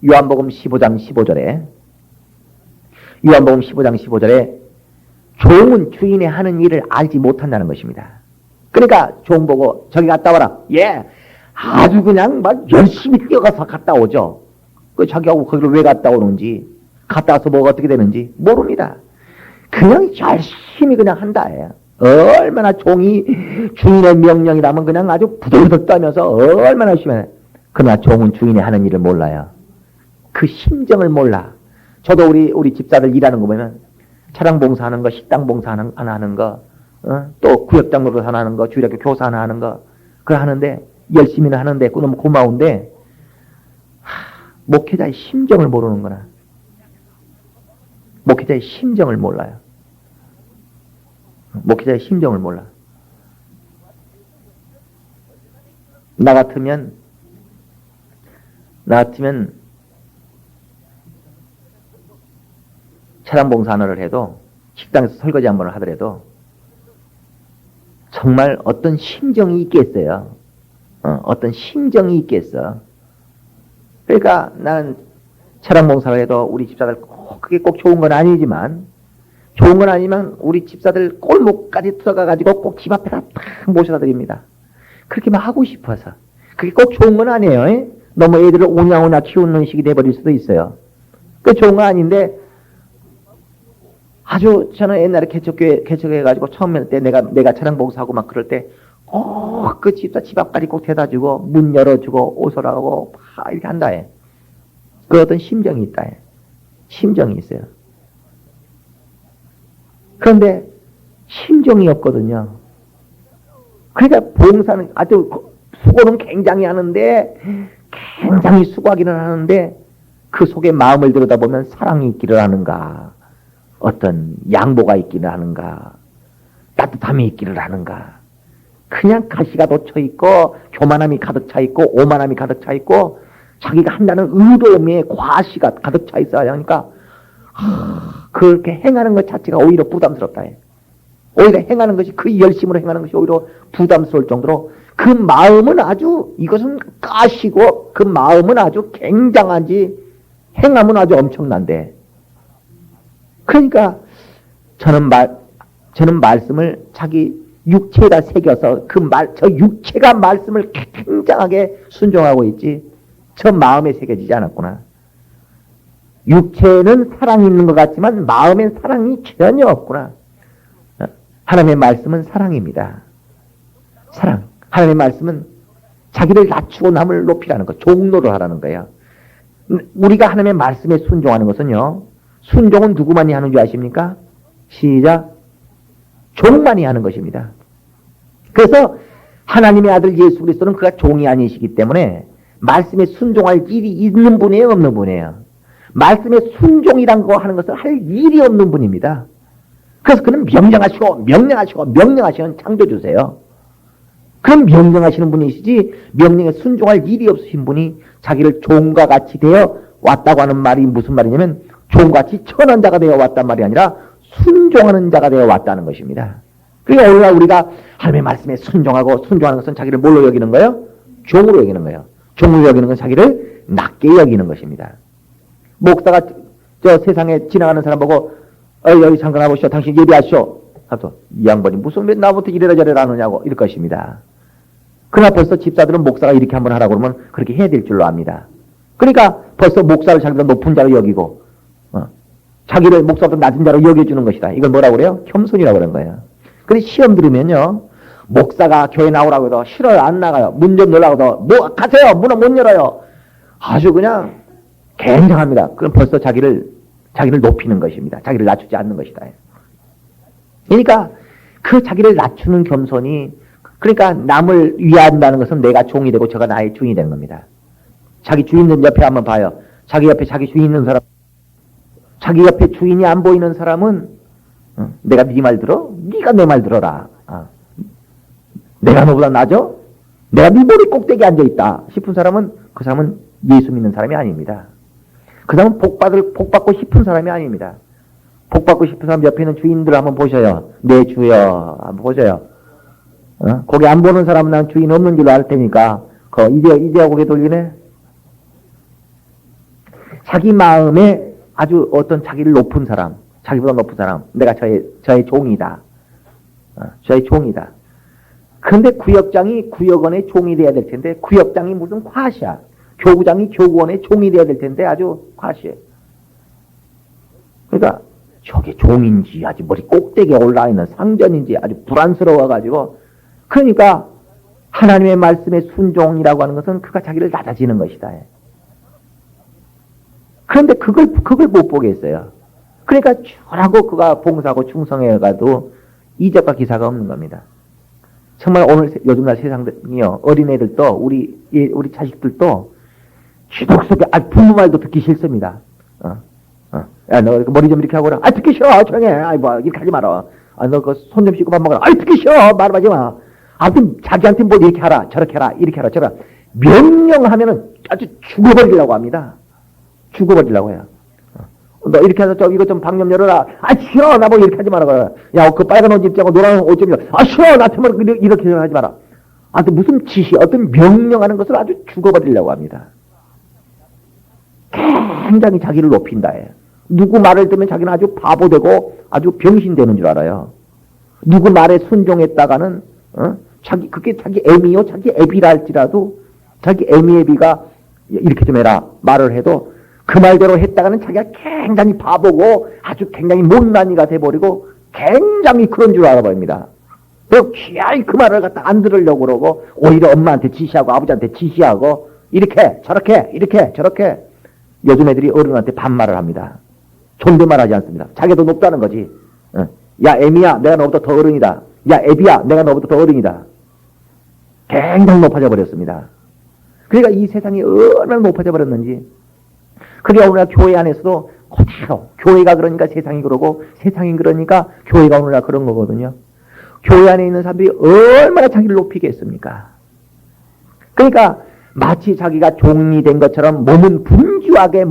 요한복음 15장 15절에 종은 주인의 하는 일을 알지 못한다는 것입니다. 그러니까 종 보고 저기 갔다 와라. 예, 아주 그냥 막 열심히 뛰어가서 갔다 오죠. 그 자기하고 거기를 왜 갔다 오는지, 갔다 와서 뭐가 어떻게 되는지 모릅니다. 그냥 열심히 그냥 한다 해요. 얼마나 종이 주인의 명령이라면 그냥 아주 부들부들 떠면서 얼마나 열심히 해요. 그러나 종은 주인이 하는 일을 몰라요. 그 심정을 몰라. 저도 우리 집사들 일하는 거 보면 차량 봉사하는 거, 식당 봉사 하는 거, 또 구역장 노릇 하는 거, 주일학교 교사 하는 거, 그거 하는데 열심히는 하는데 너무 고마운데 목회자의 심정을 모르는구나. 목회자의 심정을 몰라요. 목회자의 심정을 몰라. 나 같으면 차량 봉사 하나를 해도, 식당에서 설거지 한 번을 하더라도 정말 어떤 심정이 있겠어요. 어떤 심정이 있겠어. 그러니까 나는 차량 봉사를 해도 우리 집사들 그게 꼭 좋은 건 아니지만, 좋은 건 아니면 우리 집사들 골목까지 들어가가지고 꼭 집 앞에다 탁 모셔다 드립니다. 그렇게만 하고 싶어서. 그게 꼭 좋은 건 아니에요. 너무 애들을 오냐오냐 키우는 식이 돼버릴 수도 있어요. 그게 좋은 건 아닌데, 아주 저는 옛날에 개척해가지고 처음 할 때 내가 차량 봉사하고 막 그럴 때 꼭 그 집사 집 앞까지 꼭 대다주고 문 열어주고 오소라고 막 이렇게 한다 해. 그 어떤 심정이 있다 해. 심정이 있어요. 그런데 심정이 없거든요. 그러니까 봉사는 아주 수고는 굉장히 하는데, 굉장히 수고하기는 하는데 그 속에 마음을 들여다보면 사랑이 있기를 하는가, 어떤 양보가 있기를 하는가, 따뜻함이 있기를 하는가. 그냥 가시가 돋쳐 있고 교만함이 가득 차 있고 오만함이 가득 차 있고 자기가 한다는 의도에 과시가 가득 차 있어야 하니까 그렇게 행하는 것 자체가 오히려 부담스럽다 해. 오히려 행하는 것이, 그 열심으로 행하는 것이 오히려 부담스러울 정도로 그 마음은 아주, 이것은 까시고 그 마음은 아주 굉장한지 행함은 아주 엄청난데, 그러니까 저는 말씀을 자기 육체에다 새겨서 저 육체가 말씀을 굉장하게 순종하고 있지 저 마음에 새겨지지 않았구나. 육체는 사랑이 있는 것 같지만 마음엔 사랑이 전혀 없구나. 하나님의 말씀은 사랑입니다. 사랑. 하나님의 말씀은 자기를 낮추고 남을 높이라는 것, 종로를 하라는 거예요. 우리가 하나님의 말씀에 순종하는 것은요, 순종은 누구만이 하는 줄 아십니까? 시작. 종만이 하는 것입니다. 그래서 하나님의 아들 예수 그리스도는 그가 종이 아니시기 때문에 말씀에 순종할 일이 있는 분이에요, 없는 분이에요? 말씀에 순종이란 거 하는 것을 할 일이 없는 분입니다. 그래서 그는 명령하시는 창조주세요. 그럼 명령하시는 분이시지 명령에 순종할 일이 없으신 분이 자기를 종과 같이 되어 왔다고 하는 말이 무슨 말이냐면 종같이 천한 자가 되어 왔단 말이 아니라 순종하는 자가 되어 왔다는 것입니다. 그러니까 오늘날 우리가 하나님의 말씀에 순종하고 순종하는 것은 자기를 뭘로 여기는 거예요? 종으로 여기는 거예요. 종으로 여기는 건 자기를 낮게 여기는 것입니다. 목사가 저 세상에 지나가는 사람 보고 여기 잠깐 와보시오. 당신 예비하시오. 하면서 이 양반이 무슨 왜 나부터 이래라 저래라 하느냐고 이럴 것입니다. 그러나 벌써 집사들은 목사가 이렇게 한번 하라고 그러면 그렇게 해야 될 줄로 압니다. 그러니까 벌써 목사를 자기보다 높은 자로 여기고 자기를 목사보다 낮은 자로 여겨주는 것이다. 이걸 뭐라고 그래요? 겸손이라고 그러는 거예요. 근데 시험 들으면요. 목사가 교회 나오라고 해도 싫어요. 안 나가요. 문 좀 열라고 해도 뭐 가세요. 문은 못 열어요. 아주 그냥 굉장합니다. 그럼 벌써 자기를 높이는 것입니다. 자기를 낮추지 않는 것이다. 그러니까 그 자기를 낮추는 겸손이 그러니까 남을 위한다는 것은 내가 종이 되고 저가 나의 주인이 되는 겁니다. 자기 주인 옆에 한번 봐요. 자기 옆에 자기 주인 있는 사람 자기 옆에 주인이 안 보이는 사람은 내가 네 말 들어? 네가 내 말 들어라. 내가 너보다 나죠? 내가 네 머리 꼭대기에 앉아있다 싶은 사람은 그 사람은 예수 믿는 사람이 아닙니다. 그 사람은 복받고 싶은 사람이 아닙니다. 복받고 싶은 사람 옆에 있는 주인들 한번 보셔요. 내 주여 한번 보셔요. 거기 안 보는 사람은 난 주인 없는 줄로 알 테니까 이제야 고개 돌리네. 자기 마음에 아주 어떤 자기를 높은 사람, 자기보다 높은 사람, 내가 저의 종이다. 저의 종이다. 그런데 구역장이 구역원의 종이 돼야 될 텐데 구역장이 무슨 과시야. 교구장이 교구원의 종이 돼야 될 텐데 아주 과시해. 그러니까 저게 종인지 아주 머리 꼭대기에 올라와 있는 상전인지 아주 불안스러워가지고 그러니까 하나님의 말씀에 순종이라고 하는 것은 그가 자기를 낮아지는 것이다. 그런데 그걸 못 보겠어요. 그러니까 주라고 그가 봉사하고 충성해가도 이적과 기사가 없는 겁니다. 정말 오늘 요즘날 세상이요 어린애들도 우리 자식들도 기독 속에 부모 말도 듣기 싫습니다. 야 너 머리 좀 이렇게 하고라. 듣기 싫어 조용해. 뭐 이렇게 하지 마라. 너 그 손 좀 씻고 밥 먹어라. 듣기 싫어 말하지 마. 아무튼 자기한테 뭐 이렇게 하라 저렇게 하라 이렇게 하라 저렇게 하라. 명령하면은 아주 죽어버리려고 합니다. 죽어버리려고 해요. 너 이렇게 해서 이거 좀 방 좀 열어라. 싫어 나 뭐 이렇게 하지 마라. 야 그 빨간 옷 입자고 노란 옷 좀 입자. 싫어 나한테 뭐 이렇게 하지 마라. 무슨 지시 어떤 명령하는 것을 아주 죽어버리려고 합니다. 굉장히 자기를 높인다 해요. 누구 말을 듣면 자기는 아주 바보되고 아주 병신되는 줄 알아요. 누구 말에 순종했다가는 그게 자기 애미요 자기 애비라 할지라도 자기 애미애비가 이렇게 좀 해라 말을 해도 그 말대로 했다가는 자기가 굉장히 바보고 아주 굉장히 못난이가 돼버리고 굉장히 그런 줄 알아버립니다. 또 귀하이 그 말을 갖다 안 들으려고 그러고 오히려 엄마한테 지시하고 아버지한테 지시하고 이렇게 저렇게 이렇게 저렇게 요즘 애들이 어른한테 반말을 합니다. 존댓말 하지 않습니다. 자기도 높다는 거지. 야 애미야 내가 너보다 더 어른이다. 야 애비야 내가 너보다 더 어른이다. 굉장히 높아져 버렸습니다. 그러니까 이 세상이 얼마나 높아져 버렸는지 그러니까 오늘날 교회 안에서도 그대로 교회가 그러니까 세상이 그러고 세상이 그러니까 교회가 오늘날 그런 거거든요. 교회 안에 있는 사람들이 얼마나 자기를 높이겠습니까? 그러니까 마치 자기가 종이 된 것처럼 몸은 분주하게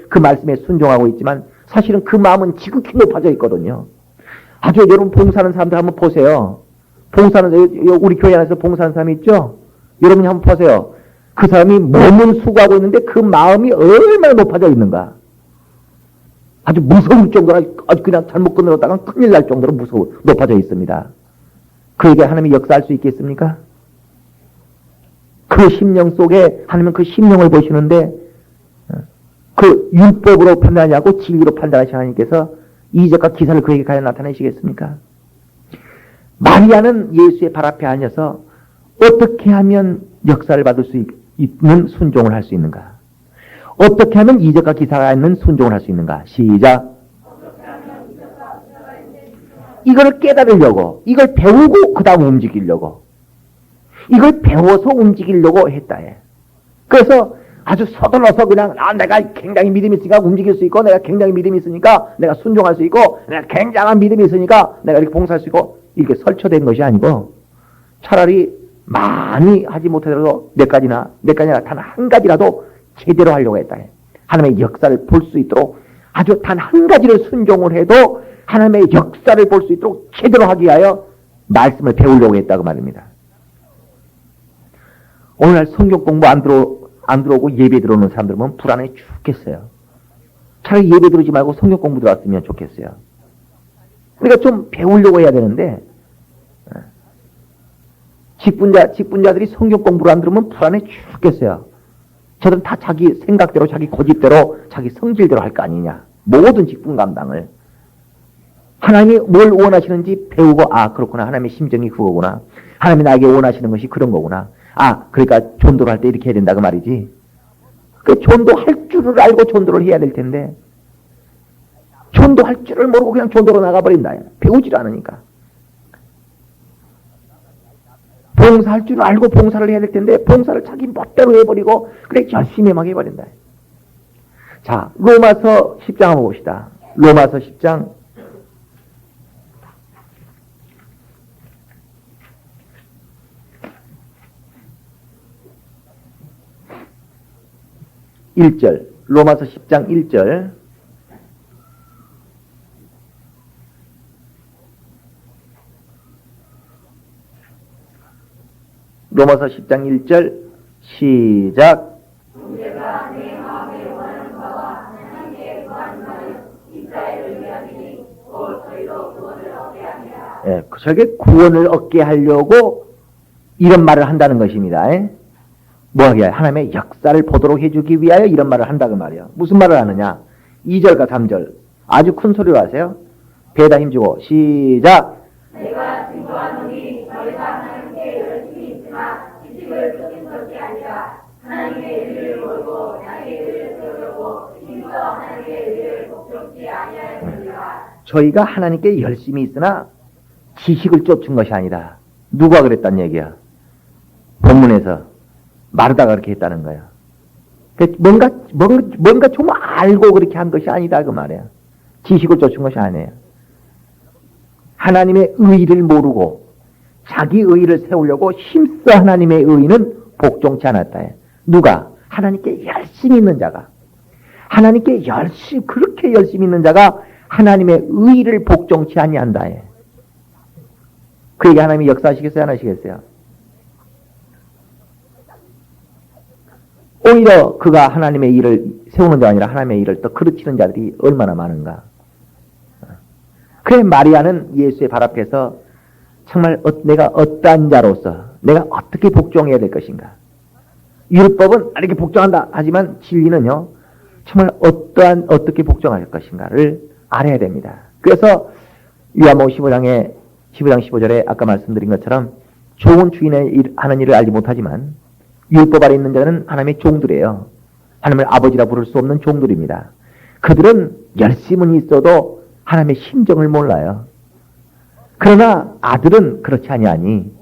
그 말씀에 순종하고 있지만 사실은 그 마음은 지극히 높아져 있거든요. 아주 여러분 봉사하는 사람들 한번 보세요. 우리 교회 안에서 봉사하는 사람이 있죠? 여러분이 한번 보세요. 그 사람이 몸은 수고하고 있는데 그 마음이 얼마나 높아져 있는가. 아주 무서울 정도로 그냥 잘못 끊어졌다가 큰일 날 정도로 높아져 있습니다. 그에게 하나님이 역사할 수 있겠습니까? 그 심령 속에 하나님은 그 심령을 보시는데 그 율법으로 판단하냐고 진리로 판단하시는 하나님께서 이적과 기사를 그에게 과연 나타내시겠습니까? 마리아는 예수의 발 앞에 앉아서 어떻게 하면 역사를 받을 수 있는 순종을 할 수 있는가? 어떻게 하면 이적과 기사가 있는 순종을 할 수 있는가? 시작. 이걸 깨달으려고, 이걸 배우고 그 다음 움직이려고, 이걸 배워서 움직이려고 했다 해. 그래서 아주 서둘러서 그냥 내가 굉장히 믿음이 있으니까 움직일 수 있고 내가 굉장히 믿음이 있으니까 내가 순종할 수 있고 내가 굉장한 믿음이 있으니까 내가 이렇게 봉사할 수 있고 이렇게 설쳐된 것이 아니고 차라리 많이 하지 못하더라도 몇 가지나 단 한 가지라도 제대로 하려고 했다. 하나님의 역사를 볼 수 있도록 아주 단 한 가지를 순종을 해도 하나님의 역사를 볼 수 있도록 제대로 하기 위하여 말씀을 배우려고 했다고 말입니다. 오늘날 성경 공부 안 들어오고 예배 들어오는 사람들 보면 불안해 죽겠어요. 차라리 예배 들어오지 말고 성경 공부 들어왔으면 좋겠어요. 그러니까 좀 배우려고 해야 되는데 직분자들이 성경 공부를 안 들으면 불안해 죽겠어요. 저들은 다 자기 생각대로 자기 고집대로 자기 성질대로 할 거 아니냐. 모든 직분 감당을. 하나님이 뭘 원하시는지 배우고 그렇구나. 하나님의 심정이 그거구나. 하나님이 나에게 원하시는 것이 그런 거구나. 그러니까 전도를 할 때 이렇게 해야 된다 그 말이지. 그 전도할 줄을 알고 전도를 해야 될 텐데 전도할 줄을 모르고 그냥 전도로 나가버린다. 배우질 않으니까. 봉사할 줄 알고 봉사를 해야 될 텐데 봉사를 자기 멋대로 해버리고 그래 열심히 막 해버린다. 자, 로마서 10장 한번 봅시다. 로마서 10장 1절, 로마서 10장 1절. 로마서 10장 1절 시작. 문제가 내 마음에 원하는 바와 하나님께 구하는 바는 이스라엘을 위함이니 곧 저희도 구원을 얻게 합니다. 저게 구원을 얻게 하려고 이런 말을 한다는 것입니다. 뭐 하게 하나님의 역사를 보도록 해주기 위하여 이런 말을 한다고 말이에요. 무슨 말을 하느냐? 2절과 3절 아주 큰 소리로 하세요. 배에다 힘주고 시작. 내가 증거하노니 저희가 하나님께 열심히 있으나 지식을 쫓긴 것이 아니라 하나님의 의를 모르고 자기의 의를 세우려고 힘써 하나님의 의를 복종치 아니하였느니라. 저희가 하나님께 열심히 있으나 지식을 쫓은 것이 아니다. 누가 그랬단 얘기야? 본문에서 마르다가 그렇게 했다는 거야. 뭔가 좀 알고 그렇게 한 것이 아니다 그 말이야. 지식을 쫓은 것이 아니에요. 하나님의 의를 모르고 자기 의를 세우려고 힘써 하나님의 의는 복종치 않았다. 누가? 하나님께 열심히 있는 자가. 하나님께 그렇게 열심히 있는 자가 하나님의 의를 복종치 아니한다. 그에게 하나님이 역사하시겠어요? 안 하시겠어요? 오히려 그가 하나님의 일을 세우는 자가 아니라 하나님의 일을 더 그르치는 자들이 얼마나 많은가. 그래 마리아는 예수의 발 앞에서 정말 내가 어떠한 자로서 내가 어떻게 복종해야 될 것인가. 율법은 이렇게 복종한다 하지만 진리는요 정말 어떻게 복종할 것인가를 알아야 됩니다. 그래서 요한복음 15장 15절에 아까 말씀드린 것처럼 좋은 주인의 하는 일을 알지 못하지만 율법 아래 있는 자는 하나님의 종들이에요. 하나님을 아버지라 부를 수 없는 종들입니다. 그들은 열심은 있어도 하나님의 심정을 몰라요. 그러나 아들은 그렇지 아니하니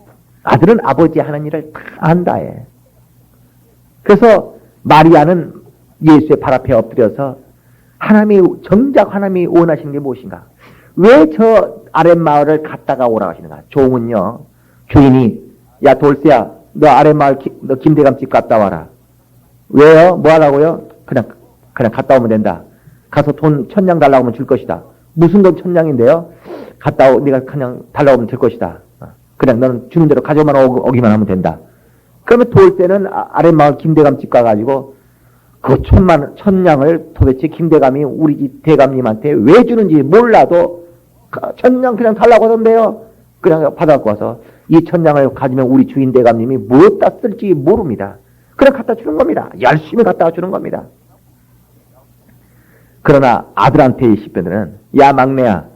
아들은 아버지 하는 일을 다 안다. 그래서 마리아는 예수의 발 앞에 엎드려서 정작 하나님이 원하시는 게 무엇인가? 왜 저 아랫마을을 갔다가 오라고 하시는가? 종은요 주인이 야 돌쇠야 너 아랫마을 너 김대감집 갔다 와라. 왜요? 뭐 하라고요? 그냥 갔다 오면 된다. 가서 돈 1000냥 달라고 하면 줄 것이다. 무슨 돈 1000냥인데요? 네가 그냥 달라고 하면 될 것이다. 그냥 너는 주는 대로 가져만 오기만 하면 된다. 그러면 돌쇠는 아랫마을 김대감집 가가지고 그 1000냥을 도대체 김대감이 우리 집 대감님한테 왜 주는지 몰라도 1000냥 그냥 달라고 하던데요. 그냥 받아갖고 와서 이 1000냥을 가지면 우리 주인 대감님이 무엇다 쓸지 모릅니다. 그냥 갖다 주는 겁니다. 열심히 갖다 주는 겁니다. 그러나 아들한테 시편들은 야 막내야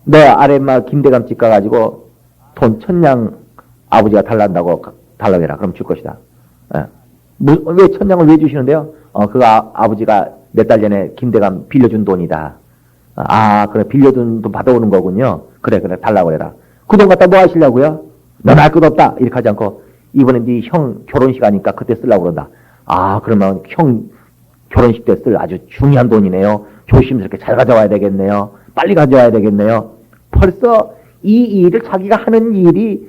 너 아랫마을 김대감집 가가지고 돈 1000냥 아버지가 달라고 해라. 그럼 줄 것이다. 왜 1000냥을 왜 주시는데요? 그거 아버지가 몇 달 전에 김대감 빌려준 돈이다. 그래 빌려준 돈 받아오는 거군요. 그래 달라고 해라. 그 돈 갖다 뭐 하시려고요? 넌 알 것 없다. 이렇게 하지 않고 이번에 네 형 결혼식 하니까 그때 쓰려고 그런다. 그러면 형 결혼식 때 쓸 아주 중요한 돈이네요. 조심스럽게 잘 가져와야 되겠네요. 빨리 가져와야 되겠네요. 벌써 이 일을 자기가 하는 일이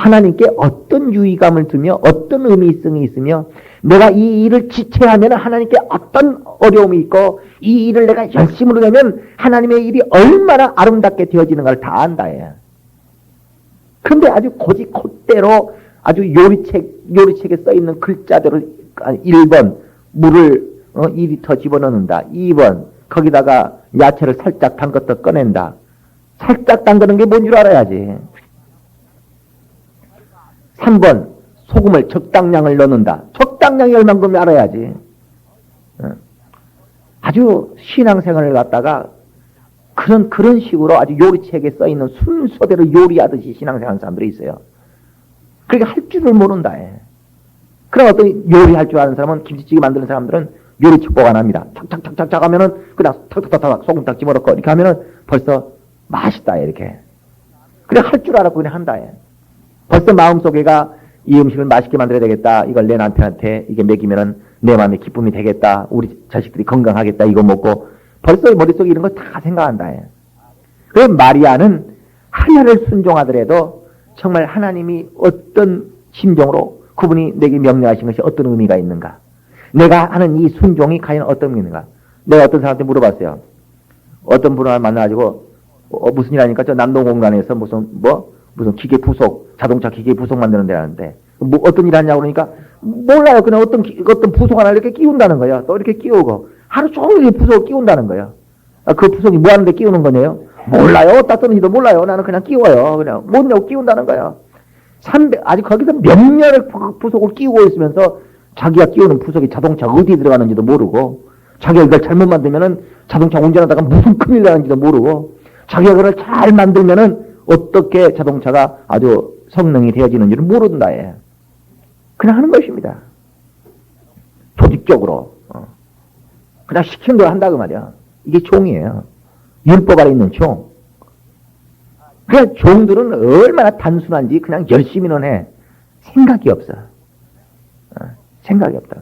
하나님께 어떤 유의감을 두며 어떤 의미성이 있으며 내가 이 일을 지체하면 하나님께 어떤 어려움이 있고 이 일을 내가 열심으로 내면 하나님의 일이 얼마나 아름답게 되어지는가를 다 안다. 그런데 아주 곧대로 아주 요리책에 써있는 글자대로 1번 물을 2리터 집어넣는다. 2번 거기다가 야채를 살짝 담갔다 꺼낸다. 살짝 담그는 게 뭔 줄 알아야지. 3번 소금을 적당량을 넣는다. 적당량이 얼만큼 알아야지. 아주 신앙생활을 갖다가 그런 식으로 아주 요리책에 써있는 순서대로 요리하듯이 신앙생활하는 사람들이 있어요. 그렇게 할 줄을 모른다. 그럼 어떤 요리할 줄 아는 사람은 김치찌개 만드는 사람들은 요리책 보관 합니다. 탁탁탁탁 하면은 그냥 탁탁탁탁 소금 딱 집어넣고 이렇게 하면은 벌써 맛있다 이렇게. 그래 할 줄 알았고 그냥 한다. 벌써 마음속에가 이 음식을 맛있게 만들어야 되겠다. 이걸 내 남편한테 이게 먹이면은 내 마음에 기쁨이 되겠다. 우리 자식들이 건강하겠다. 이거 먹고 벌써 머릿속에 이런 걸 다 생각한다. 그래서 마리아는 하나를 순종하더라도 정말 하나님이 어떤 심정으로 그분이 내게 명령하신 것이 어떤 의미가 있는가. 내가 하는 이 순종이 과연 어떤 의미인가. 내가 어떤 사람한테 물어봤어요. 어떤 분을 만나가지고 무슨 일 하니까 저 남동공단에서 무슨 기계 부속, 자동차 기계 부속 만드는 데라는데 뭐 어떤 일 하냐고 그러니까 몰라요. 그냥 어떤 부속 하나 이렇게 끼운다는 거예요. 또 이렇게 끼우고 하루 종일 부속을 끼운다는 거예요. 그 부속이 뭐 하는데 끼우는 거네요? 몰라요. 어디다 쓰는지도 몰라요. 나는 그냥 끼워요. 그냥 뭐냐고 끼운다는 거예요. 아직 거기서 몇 년을 부속을 끼우고 있으면서 자기가 끼우는 부속이 자동차 어디에 들어가는지도 모르고 자기가 이걸 잘못 만들면은 자동차 운전하다가 무슨 큰일 나는지도 모르고 자기가 그걸 잘 만들면은 어떻게 자동차가 아주 성능이 되어지는지를 모른다. 그냥 하는 것입니다. 조직적으로. 그냥 시키는 대로 한다 그 말이야. 이게 종이에요. 율법 아래 있는 종. 그냥 종들은 얼마나 단순한지 그냥 열심히는 해. 생각이 없어. 생각이 없다.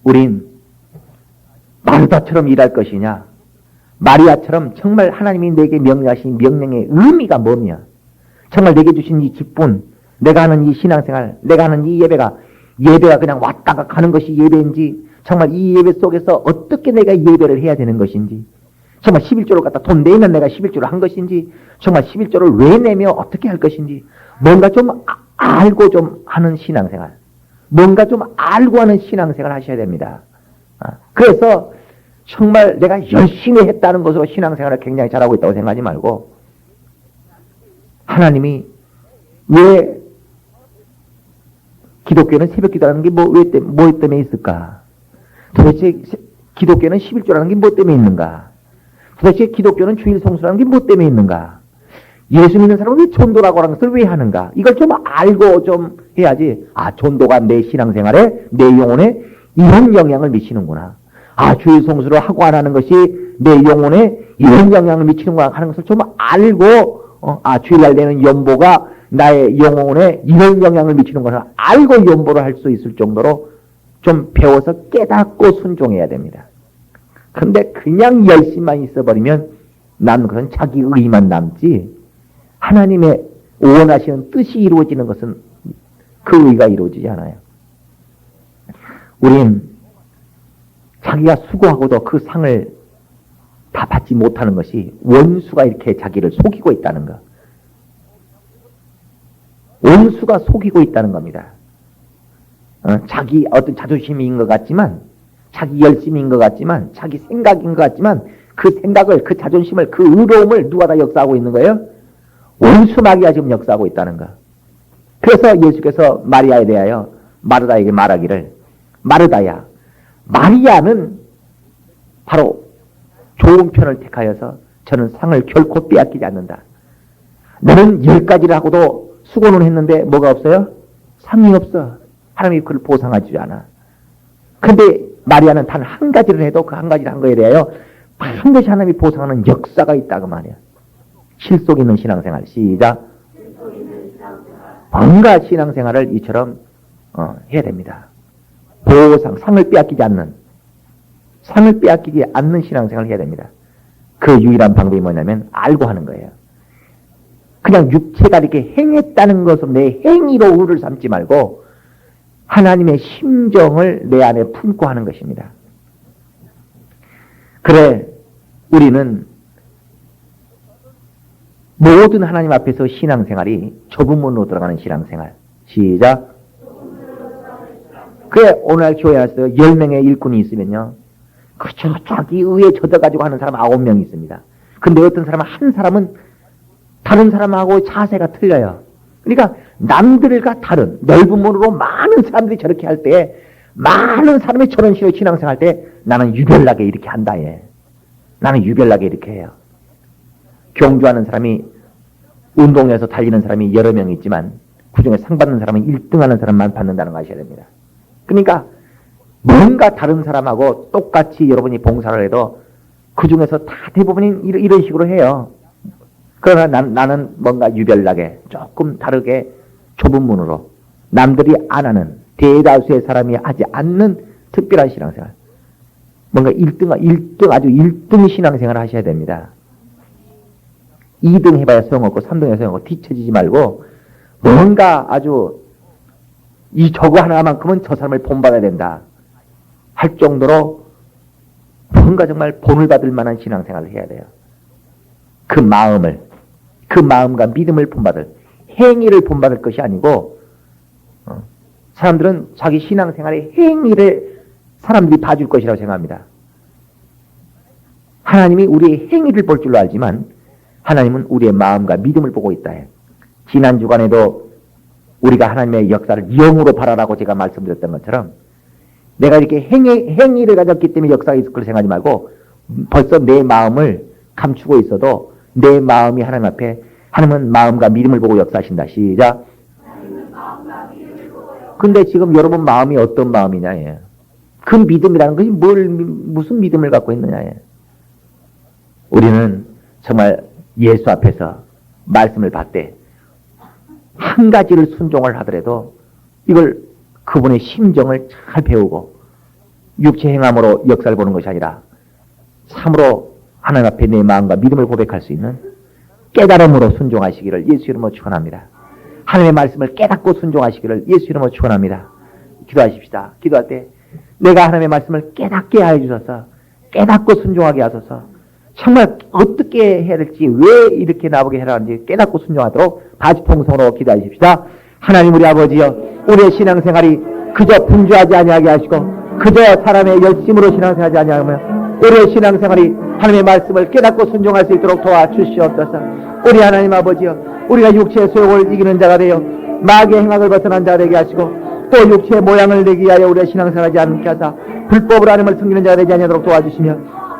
우린 마르다처럼 일할 것이냐, 마리아처럼 정말 하나님이 내게 명령하신 명령의 의미가 뭐냐, 정말 내게 주신 이 기쁨, 내가 하는 이 신앙생활, 내가 하는 이 예배가 그냥 왔다가 가는 것이 예배인지, 정말 이 예배 속에서 어떻게 내가 예배를 해야 되는 것인지, 정말 11조를 갖다 돈 내면 내가 11조를 한 것인지, 정말 11조를 왜 내며 어떻게 할 것인지, 뭔가 좀 알고 좀 하는 신앙생활, 뭔가 좀 알고 하는 신앙생활 하셔야 됩니다. 그래서 정말 내가 열심히 했다는 것으로 신앙생활을 굉장히 잘하고 있다고 생각하지 말고, 하나님이 왜 기독교는 새벽 기도라는 게 뭐 때문에 있을까? 도대체 기독교는 11조라는 게 뭐 때문에 있는가? 도대체 기독교는 주일 성수라는 게 뭐 때문에 있는가? 예수 믿는 사람은 왜 전도라고 하는 것을 왜 하는가? 이걸 좀 알고 좀 해야지. 전도가 내 신앙생활에, 내 영혼에 이런 영향을 미치는구나. 주일 성수를 하고 안 하는 것이 내 영혼에 이런 영향을 미치는구나 하는 것을 좀 알고, 주일날 내는 연보가 나의 영혼에 이런 영향을 미치는 것을 알고 연보를 할 수 있을 정도로 좀 배워서 깨닫고 순종해야 됩니다. 근데 그냥 열심만 있어버리면 난 그런 자기 의만 남지, 하나님의 원하시는 뜻이 이루어지는 것은 그 의가 이루어지지 않아요. 우린 자기가 수고하고도 그 상을 다 받지 못하는 것이 원수가 이렇게 자기를 속이고 있다는 것. 원수가 속이고 있다는 겁니다. 자기 어떤 자존심인 것 같지만, 자기 열심인 것 같지만, 자기 생각인 것 같지만, 그 생각을, 그 자존심을, 그 의로움을 누가 다 역사하고 있는 거예요? 원수 마귀가 지금 역사하고 있다는 것. 그래서 예수께서 마리아에 대하여 마르다에게 말하기를, 마르다야, 마리아는 바로 좋은 편을 택하여서 저는 상을 결코 빼앗기지 않는다. 너는 10가지를 하고도 수고는 했는데 뭐가 없어요? 상이 없어. 하나님이 그걸 보상하지 않아. 그런데 마리아는 단 한 가지를 해도 그 한 가지를 한 거에 대하여 반드시 하나님이 보상하는 역사가 있다 그 말이야. 실속 있는 신앙생활. 시작. 뭔가 신앙생활을 이처럼 해야 됩니다. 보상, 상을 빼앗기지 않는 신앙생활을 해야 됩니다. 그 유일한 방법이 뭐냐면 알고 하는 거예요. 그냥 육체가 이렇게 행했다는 것으로 내 행위로 의를 삼지 말고 하나님의 심정을 내 안에 품고 하는 것입니다. 그래 우리는 모든 하나님 앞에서 신앙생활이 좁은 문으로 들어가는 신앙생활. 시작. 그래 오늘 교회 와서 10명의 일꾼이 있으면요, 그렇죠, 저기 의에 젖어가지고 하는 사람 9명 있습니다. 근데 어떤 사람은 한 사람은 다른 사람하고 자세가 틀려요. 그러니까 남들과 다른 넓은 문으로 많은 사람들이 저렇게 할 때, 많은 사람이 저런 식으로 신앙생활 할 때 나는 유별나게 이렇게 한다. 나는 유별나게 이렇게 해요. 경주하는 사람이, 운동에서 달리는 사람이 여러 명 있지만 그중에 상 받는 사람은 1등하는 사람만 받는다는 거 아셔야 됩니다. 그러니까 뭔가 다른 사람하고 똑같이 여러분이 봉사를 해도 그 중에서 다 대부분이 이런 식으로 해요. 그러나 나는 뭔가 유별나게 조금 다르게 좁은 문으로 남들이 안 하는, 대다수의 사람이 하지 않는 특별한 신앙생활, 뭔가 1등 아주 1등 신앙생활을 하셔야 됩니다. 2등 해봐야 소용없고 3등 해야 소용없고 뒤처지지 말고 뭔가 아주 저거 하나만큼은 저 사람을 본받아야 된다 할 정도로 뭔가 정말 본을 받을 만한 신앙생활을 해야 돼요. 그 마음과 믿음을 본받을, 행위를 본받을 것이 아니고, 사람들은 자기 신앙생활의 행위를 사람들이 봐줄 것이라고 생각합니다. 하나님이 우리의 행위를 볼 줄로 알지만 하나님은 우리의 마음과 믿음을 보고 있다 해요. 지난 주간에도 우리가 하나님의 역사를 영으로 바라라고 제가 말씀드렸던 것처럼, 내가 이렇게 행위를 가졌기 때문에 역사가 있을 걸 생각하지 말고 벌써 내 마음을 감추고 있어도 내 마음이 하나님 앞에, 하나님은 마음과 믿음을 보고 역사하신다. 시작. 근데 지금 여러분 마음이 어떤 마음이냐. 그 믿음이라는 것이 무슨 믿음을 갖고 있느냐. 우리는 정말 예수 앞에서 말씀을 받되 한 가지를 순종을 하더라도 이걸 그분의 심정을 잘 배우고 육체 행함으로 역사를 보는 것이 아니라 참으로 하나님 앞에 내 마음과 믿음을 고백할 수 있는 깨달음으로 순종하시기를 예수 이름으로 축원합니다. 하나님의 말씀을 깨닫고 순종하시기를 예수 이름으로 축원합니다. 기도하십시다. 기도할 때 내가 하나님의 말씀을 깨닫게 하여 주셔서 깨닫고 순종하게 하소서. 정말 어떻게 해야 될지, 왜 이렇게 나보게 해라 하는지 깨닫고 순종하도록 바지통성으로 기도하십시다. 하나님 우리 아버지여, 우리의 신앙생활이 그저 분주하지 아니하게 하시고 그저 사람의 열심으로 신앙생활하지 아니하며 우리의 신앙생활이 하나님의 말씀을 깨닫고 순종할 수 있도록 도와주시옵소서. 우리 하나님 아버지여, 우리가 육체의 소욕을 이기는 자가 되어 마귀의 행악을 벗어난 자가 되게 하시고 또 육체의 모양을 내기 위하여 우리의 신앙생활하지 않게 하사 불법으로 하나님을 섬기는 자가 되지 아니하도록 도와주시며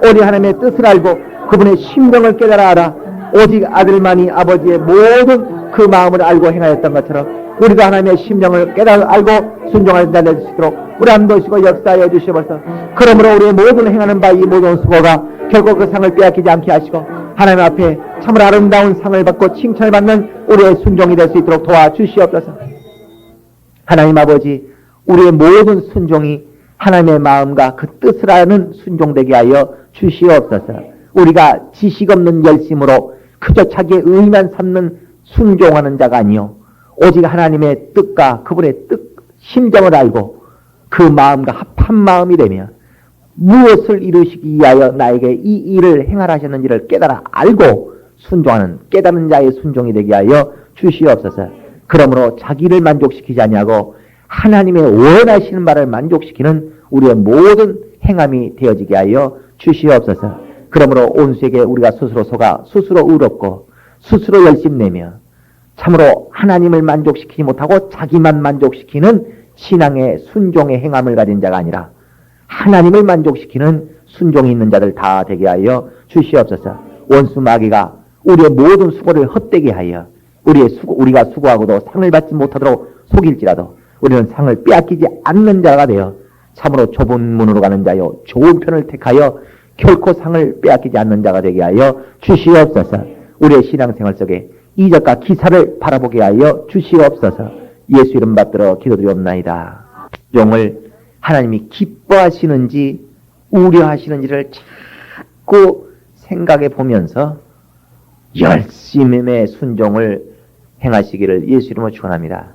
우리 하나님의 뜻을 알고 그분의 심정을 깨달아 알아 오직 아들만이 아버지의 모든 그 마음을 알고 행하였던 것처럼 우리도 하나님의 심정을 깨달아 알고 순종하는 자 될 수 있도록 우리 안도시고 역사하여 주시옵소서. 그러므로 우리의 모든 행하는 바 이 모든 수고가 결코 그 상을 빼앗기지 않게 하시고 하나님 앞에 참으로 아름다운 상을 받고 칭찬을 받는 우리의 순종이 될 수 있도록 도와주시옵소서. 하나님 아버지, 우리의 모든 순종이 하나님의 마음과 그 뜻을 아는 순종되게 하여 주시옵소서. 우리가 지식 없는 열심으로 그저 자기의 의만 삼는 순종하는 자가 아니요 오직 하나님의 뜻과 그분의 뜻, 심정을 알고 그 마음과 합한 마음이 되며 무엇을 이루시기 위하여 나에게 이 일을 행하라 하셨는지를 깨달아 알고 순종하는 깨닫는 자의 순종이 되게 하여 주시옵소서. 그러므로 자기를 만족시키지 아니하고 하나님의 원하시는 바를 만족시키는 우리의 모든 행함이 되어지게 하여 주시옵소서. 그러므로 온수에게 우리가 스스로 속아 스스로 의롭고 스스로 열심내며 참으로 하나님을 만족시키지 못하고 자기만 만족시키는 신앙의 순종의 행함을 가진 자가 아니라 하나님을 만족시키는 순종이 있는 자들 다 되게 하여 주시옵소서. 원수 마귀가 우리의 모든 수고를 헛되게 하여 우리가 수고하고도 상을 받지 못하도록 속일지라도 우리는 상을 빼앗기지 않는 자가 되어 참으로 좁은 문으로 가는 자요 좋은 편을 택하여 결코 상을 빼앗기지 않는 자가 되게 하여 주시옵소서. 우리의 신앙생활 속에 이적과 기사를 바라보게 하여 주시옵소서. 예수 이름 받들어 기도드리옵나이다. 종을 하나님이 기뻐하시는지 우려하시는지를 자꾸 생각해 보면서 열심의 순종을 행하시기를 예수 이름으로 축원합니다.